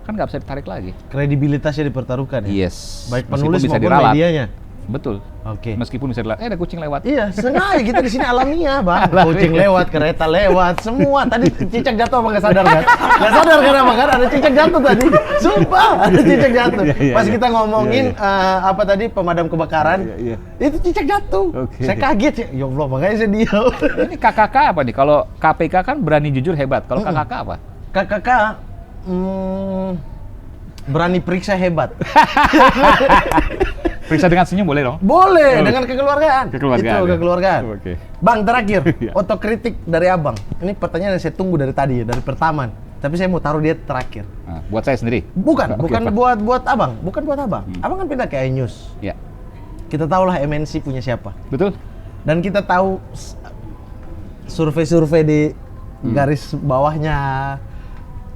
kan nggak bisa ditarik lagi. Kredibilitasnya dipertaruhkan ya? Yes. Baik Meskipun penulis bisa maupun diralat. medianya? Betul. Oke. Meskipun bisa dilihat, ada kucing lewat. Iya, sengaja kita di sini alamiah, Bang. Alamiah. Kucing lewat, kereta lewat, semua. Tadi cicak jatuh apa nggak sadar kan? Nggak sadar kan apa kan? Ada cicak jatuh tadi. Sumpah, ada cicak jatuh. Iya. Pas kita ngomongin apa tadi pemadam kebakaran, Iya. itu cicak jatuh. Oke. Saya kaget ya. Ya Allah, makanya saya diam. Ini KKK apa nih? Kalau KPK kan berani jujur hebat. Kalau KKK apa? KKK berani periksa hebat. Periksa dengan senyum boleh dong? Boleh, Oh. dengan kekeluargaan. Kekeluargaan, Itu ya. kekeluargaan. Oke. Bang, terakhir, Iya. otokritik dari abang. Ini pertanyaan yang saya tunggu dari tadi, dari pertama. Tapi saya mau taruh dia terakhir. Nah, buat saya sendiri. Bukan Oke, bukan Pak. buat abang. Bukan buat abang. Abang kan pindah ke iNews. Ya, Kita tahulah MNC punya siapa. betul. Dan kita tahu survei-survei di garis bawahnya.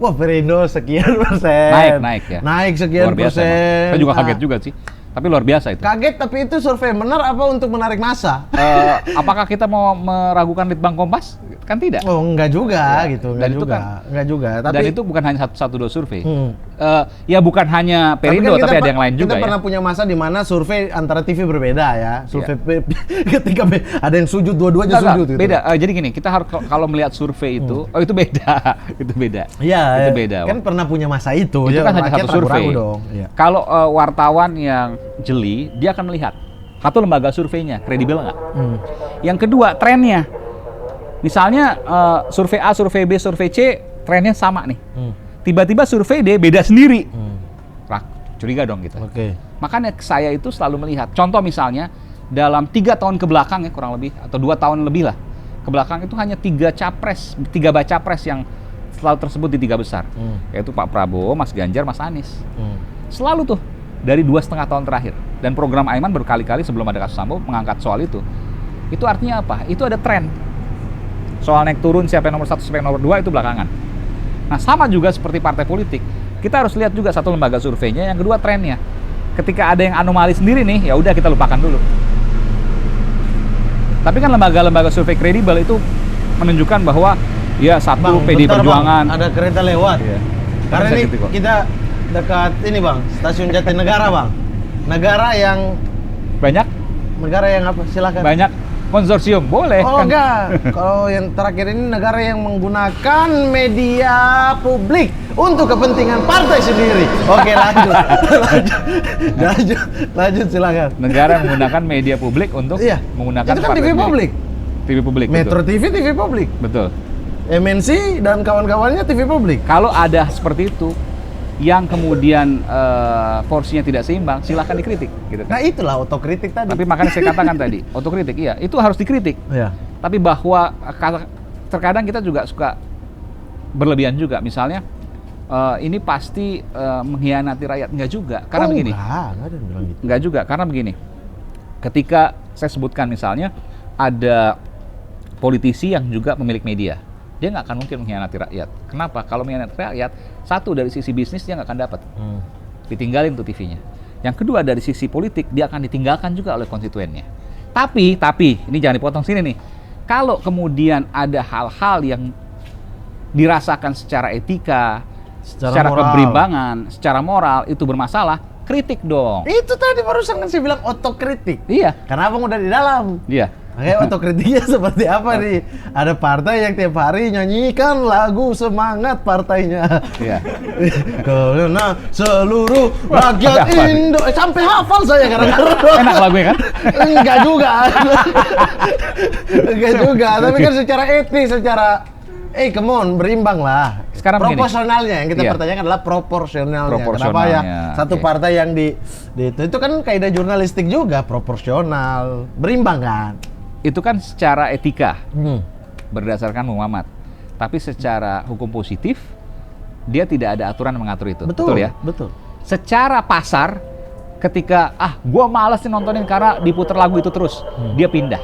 Wah, Perindo sekian persen. Naik ya. Naik sekian Luar biasa. persen. Emang. Saya juga Ah, kaget juga sih. Tapi luar biasa itu. Kaget, tapi itu survei benar apa untuk menarik massa? Apakah kita mau meragukan Litbang Kompas? Kan tidak. Oh, enggak juga Ya, gitu, dan enggak itu juga. kan- Enggak juga, tapi Dan itu bukan hanya satu dua survei. Hmm. Ya bukan hanya Perindo, kan kita tapi ada yang lain juga kita ya. pernah punya masa di mana survei antara TV berbeda ya. Survei ketika ada yang sujud dua-duanya Enggak, sujud gitu. beda. Jadi gini, kita harus kalau melihat survei itu, oh itu beda, itu beda. Iya, itu beda. kan pernah punya masa itu. Itu ya, kan hanya rakyat satu survei. ragu-ragu dong. Iya. Kalau wartawan yang jeli, dia akan melihat satu lembaga surveinya kredibel nggak. Yang kedua trennya. Misalnya survei A, survei B, survei C, trennya sama nih. Tiba-tiba survei D beda sendiri. Curiga dong kita. Oke. Makanya saya itu selalu melihat. Contoh misalnya dalam 3 tahun ke belakang ya kurang lebih atau 2 tahun lebih lah ke belakang itu hanya 3 baca pres yang selalu tersebut di 3 besar, yaitu Pak Prabowo, Mas Ganjar, Mas Anies. Selalu tuh dari 2,5 tahun terakhir. Dan program Aiman berkali-kali sebelum ada kasus Sambo mengangkat soal itu. Itu artinya apa? Itu ada tren. Soal naik turun siapa yang nomor 1, siapa yang nomor 2 itu belakangan. Nah sama juga seperti partai politik. Kita harus lihat juga satu lembaga surveinya, yang kedua trennya. Ketika ada yang anomali sendiri nih, ya udah kita lupakan dulu. Tapi kan lembaga-lembaga survei kredibel itu menunjukkan bahwa ya satu PD bentar, Perjuangan. Bang. Ada kereta lewat. Iya. Karena Bisa ini gitu kok. kita dekat ini Bang, stasiun Jatinegara Bang. Negara yang Banyak apa? Silakan. banyak konsorsium boleh Oh kan. enggak, kalau yang terakhir ini negara yang menggunakan media publik untuk kepentingan partai sendiri. Oke lanjut, lanjut silakan. Negara menggunakan media publik untuk Iya, menggunakan itu kan partai TV sendiri. publik, TV publik, Metro betul. TV, TV publik, Betul. MNC dan kawan-kawannya TV publik. Kalau ada seperti itu, yang kemudian porsinya tidak seimbang, silahkan dikritik. Gitu kan. Nah itulah otokritik tadi. Tapi makanya saya katakan tadi, otokritik, iya, itu harus dikritik. ya. Tapi bahwa terkadang kita juga suka berlebihan juga. Misalnya, ini pasti mengkhianati rakyat. Enggak juga, karena begini. Enggak ada yang bilang gitu. Enggak juga, karena begini. Ketika saya sebutkan misalnya ada politisi yang juga pemilik media, dia nggak akan mungkin mengkhianati rakyat. Kenapa? Kalau mengkhianati rakyat, satu dari sisi bisnis dia nggak akan dapat, ditinggalin tuh TV-nya. Yang kedua dari sisi politik dia akan ditinggalkan juga oleh konstituennya. Tapi ini jangan dipotong sini nih. Kalau kemudian ada hal-hal yang dirasakan secara etika, secara keberimbangan, secara moral itu bermasalah, kritik dong. Itu tadi barusan kan saya bilang otokritik. Iya. Karena abang udah di dalam. Iya. Makanya otokritiknya seperti apa nih? Ada partai yang tiap hari nyanyikan lagu semangat partainya. Iya. Karena seluruh rakyat Indo, sampai hafal saya kadang-kadang. Enak lagunya kan? Enggak juga. Enggak juga, tapi kan secara etis, secara come on, berimbang lah. Sekarang begini. Proporsionalnya yang kita Iya. pertanyakan adalah proporsionalnya. Kenapa ya Proporsionalnya, satu oke. partai yang di itu kan kaidah jurnalistik juga proporsional, berimbang kan? Itu kan secara etika berdasarkan Muhammad. Tapi secara hukum positif dia tidak ada aturan yang mengatur itu. Betul ya? Betul. Secara pasar ketika gua males nih nontonin karena diputar lagu itu terus, dia pindah.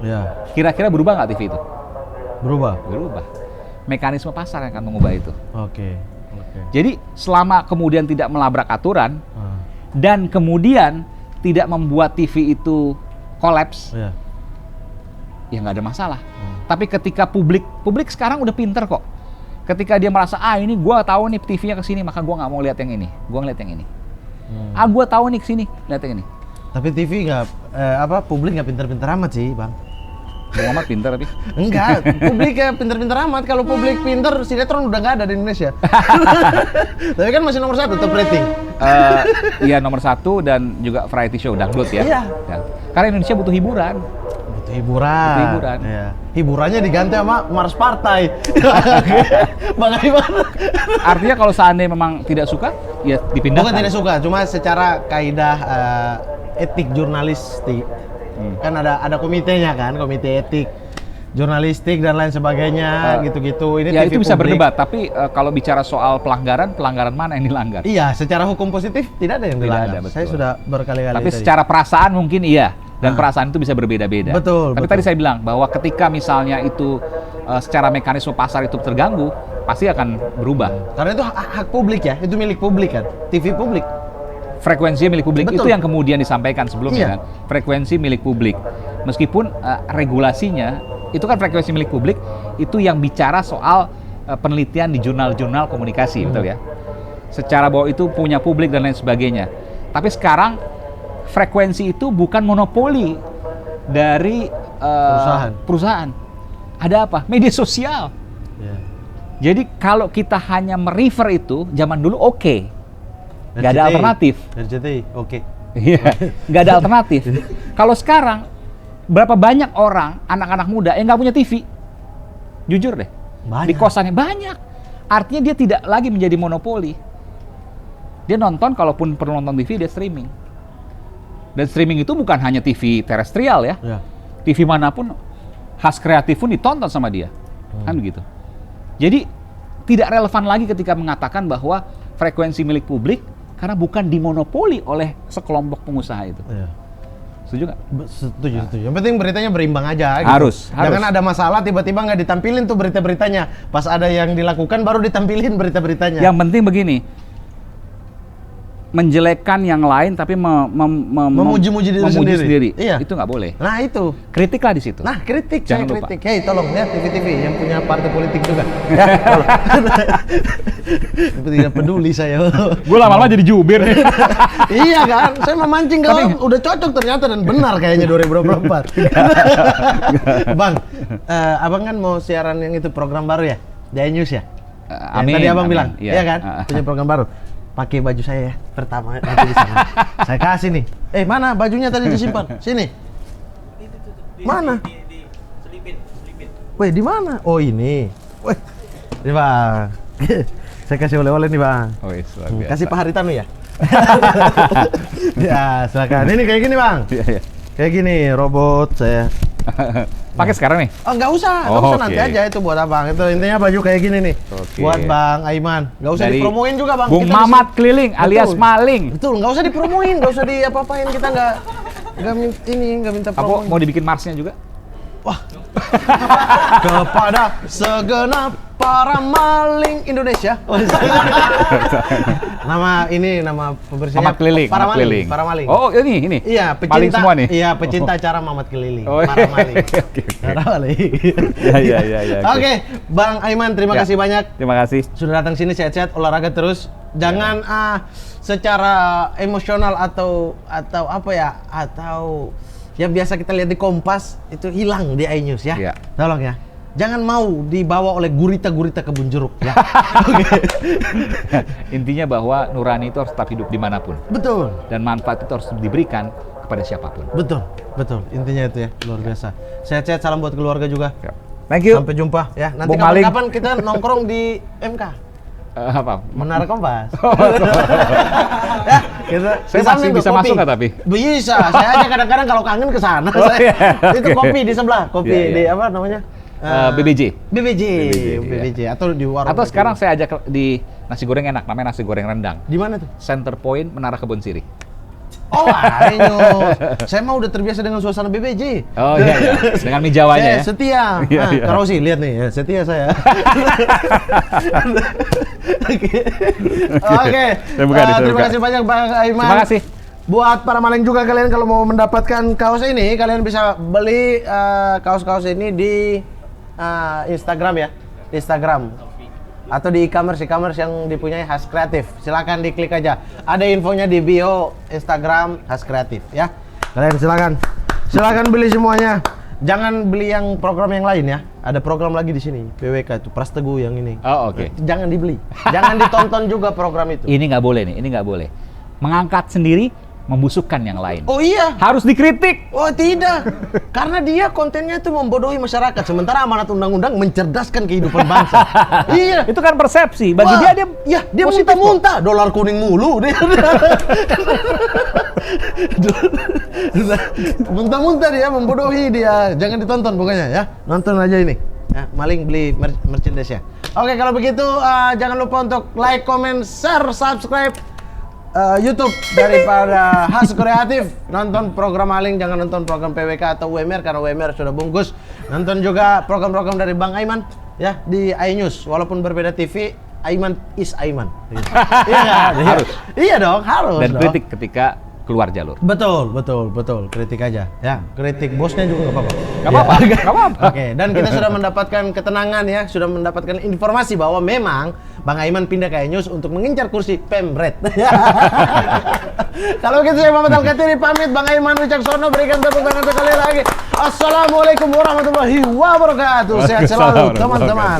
Ya, Kira-kira berubah nggak TV itu? berubah. Berubah. Mekanisme pasar yang akan mengubah itu. Oke. Jadi selama kemudian tidak melabrak aturan Ah, dan kemudian tidak membuat TV itu kolaps, ya. ya nggak ada masalah. Tapi ketika publik sekarang udah pinter kok. Ketika dia merasa ini gua tahu nih TV-nya kesini, maka gua nggak mau lihat yang ini, gua ngeliat yang ini. Gua tahu nih kesini, lihat yang ini. Tapi TV nggak publik nggak pinter-pinter amat sih, Bang. Muhammad pinter tapi. Enggak, publik ya pinter-pinter amat. Kalau publik pinter, sinetron udah nggak ada di Indonesia. Tapi kan masih nomor 1 top rating. Iya nomor 1 dan juga variety show dangdut ya. Iya. Ya. Karena Indonesia butuh hiburan. Butuh hiburan. Butuh hiburan. Iya. Hiburannya diganti sama Mars Partai. Bagaimana? Artinya kalau seandainya memang tidak suka, ya dipindahkan. Bukan tidak suka, cuma secara kaidah etik jurnalistik. Kan ada komitenya kan, komite etik jurnalistik dan lain sebagainya, gitu-gitu. Ini Ya TV itu bisa publik. berdebat, tapi kalau bicara soal pelanggaran mana yang dilanggar? Iya, secara hukum positif tidak ada yang Tidak dilanggar. ada, betul. Saya sudah berkali-kali Tapi tadi. secara perasaan mungkin iya, dan perasaan itu bisa berbeda-beda. Betul, Tapi betul. tadi saya bilang bahwa ketika misalnya itu secara mekanisme pasar itu terganggu, pasti akan berubah. Karena itu hak publik ya, itu milik publik kan, TV publik. Frekuensi milik publik Betul. itu yang kemudian disampaikan sebelumnya Iya. kan, frekuensi milik publik. Meskipun regulasinya itu kan frekuensi milik publik itu yang bicara soal penelitian di jurnal-jurnal komunikasi, betul ya. Secara bahwa itu punya publik dan lain sebagainya. Tapi sekarang frekuensi itu bukan monopoli dari perusahaan. Ada apa? Media sosial. Ya. Jadi kalau kita hanya merefer itu zaman dulu oke. Nggak ada alternatif. RCTI, oke. Iya, nggak ada alternatif. Kalau sekarang, berapa banyak orang, anak-anak muda yang nggak punya TV? Jujur deh. Banyak. Di kosannya banyak. Artinya dia tidak lagi menjadi monopoli. Dia nonton, kalaupun perlu nonton TV, dia streaming. Dan streaming itu bukan hanya TV terestrial ya. Ya. TV manapun, khas kreatif pun ditonton sama dia. Kan begitu. Jadi, tidak relevan lagi ketika mengatakan bahwa frekuensi milik publik karena bukan dimonopoli oleh sekelompok pengusaha itu. Ya. Setuju nggak? Setuju. Yang penting beritanya berimbang aja. Gitu. Harus. Jangan ada masalah tiba-tiba nggak ditampilin tuh berita-beritanya. Pas ada yang dilakukan baru ditampilin berita-beritanya. Yang penting begini, menjelekkan yang lain tapi Memuji-muji diri sendiri. Iya. Itu nggak boleh. Nah itu. Kritiklah di situ. Nah kritik, Jangan saya lupa. kritik. Hei tolong lihat TV-TV yang punya partai politik juga. Ya, tolong. Tidak peduli saya. Gue lama-lama jadi jubir nih. Iya kan, saya memancing kalau udah cocok ternyata dan benar kayaknya 2024. Bang, abang kan mau siaran yang itu program baru ya, Jaya News ya? Yang tadi abang bilang, iya kan? Punya program baru. Pakai baju saya ya, pertama nanti di sana. Saya kasih nih. Mana bajunya tadi disimpan? Sini. Mana? Selipin. Weh, di mana? Oh ini. Weh, ini bang. Saya kasih oleh-oleh nih bang. Oh, luar biasa. Kasih Pak Haritanu ya. Ya, silakan. Ini kayak gini bang. Iya, iya. Kayak gini, robot saya Pakai sekarang nih? Oh, nggak usah Oh, nanti oke. aja itu buat abang. Itu intinya baju kayak gini nih. Oke. Buat Bang Aiman. Nggak usah Dari dipromoin juga bang. Bung Kita di Mamat sini- keliling alias Betul. maling. Betul, nggak usah dipromoin, nggak usah di apa-apain. Kita nggak minta Apa promo. mau dibikin Marsnya juga? Wah. Kepada segenap para maling Indonesia. nama pembersihnya Mamat keliling. Para Mamat maling, keliling. para maling. Oh, ini. Iya, pecinta. Maling semua nih. Iya, pecinta cara Mamat keliling. Oh, Para maling. oke. Para maling. Iya. Oke, Bang Aiman, terima Ya. kasih banyak Terima kasih. sudah datang sini, sehat-sehat, olahraga terus. Jangan secara emosional atau apa ya, atau yang biasa kita lihat di Kompas itu hilang di iNews ya. Iya. Tolong ya. Jangan mau dibawa oleh gurita-gurita kebun jeruk ya. Oke. Intinya bahwa nurani itu harus tetap hidup dimanapun. Betul. Dan manfaat itu harus diberikan kepada siapapun. Betul. Intinya itu ya, luar biasa. Sehat-sehat, salam buat keluarga juga. Thank you. Sampai jumpa ya. Nanti Bung Maling. kapan-kapan kita nongkrong di MK. Apa? Menara Kompas. Ya, kita Saya di samping masih tuh, bisa kopi. masuk nggak tapi? Bisa. Saya aja kadang-kadang kalau kangen ke sana. Oh, iya. Itu Oke. kopi di sebelah, kopi Iya, iya. di apa namanya? BBJ. BBJ atau di warung. Atau kopi. sekarang saya ajak di nasi goreng enak, namanya nasi goreng rendang. Di mana tuh? Center Point Menara Kebun Sirih. Oh, ayo. Saya mah udah terbiasa dengan suasana BBJ. Oh iya. Dengan mijawanya ya. Setia. Iya, Nah, iya. Kalau sih lihat nih, ya, setia saya. Oke. Saya buka, saya Terima buka. kasih banyak Bang Aiman. Terima kasih. Buat para maling juga, kalian kalau mau mendapatkan kaos ini, kalian bisa beli kaos-kaos ini di Instagram ya, di Instagram atau di e-commerce yang dipunyai Has Kreatif. Silakan diklik aja. Ada infonya di bio Instagram Has Kreatif ya. Kalian silakan beli semuanya. Jangan beli yang program yang lain ya. Ada program lagi di sini, PWK itu Pras Teguh yang ini. Oh, oke. Jangan dibeli. Jangan ditonton juga program itu. Ini nggak boleh nih, ini nggak boleh. Mengangkat sendiri, membusukkan yang lain. Oh iya. Harus dikritik. Oh tidak, karena dia kontennya itu membodohi masyarakat, sementara amanat undang-undang mencerdaskan kehidupan bangsa. Iya, Itu kan persepsi. Bagi Wah, dia dia positif kok. muntah-muntah, dolar kuning mulu dia. Muntah-muntah dia, membodohi dia. Jangan ditonton pokoknya ya, nonton aja ini. Ya, maling beli merchandise ya. Oke, kalau begitu jangan lupa untuk like, comment, share, subscribe YouTube daripada Has Kreatif. Nonton program maling, jangan nonton program PWK atau WMR karena WMR sudah bungkus. Nonton juga program-program dari Bang Aiman ya di iNews. Walaupun berbeda TV, Aiman is Aiman. Iya kan? Harus. Iya dong, harus. Dan dong. kritik ketika keluar jalur. Betul. Kritik aja. Ya, kritik bosnya juga nggak apa-apa. Nggak apa-apa, Ya. nggak apa-apa. Oke, dan kita sudah mendapatkan ketenangan ya, sudah mendapatkan informasi bahwa memang Bang Aiman pindah ke iNews untuk mengincar kursi Pemret. Kalau gitu saya Muhammad Al-Katiri pamit, Bang Aiman Wicaksono berikan tepuk tangan sekali lagi. Assalamualaikum warahmatullahi wabarakatuh. Sehat selalu teman-teman.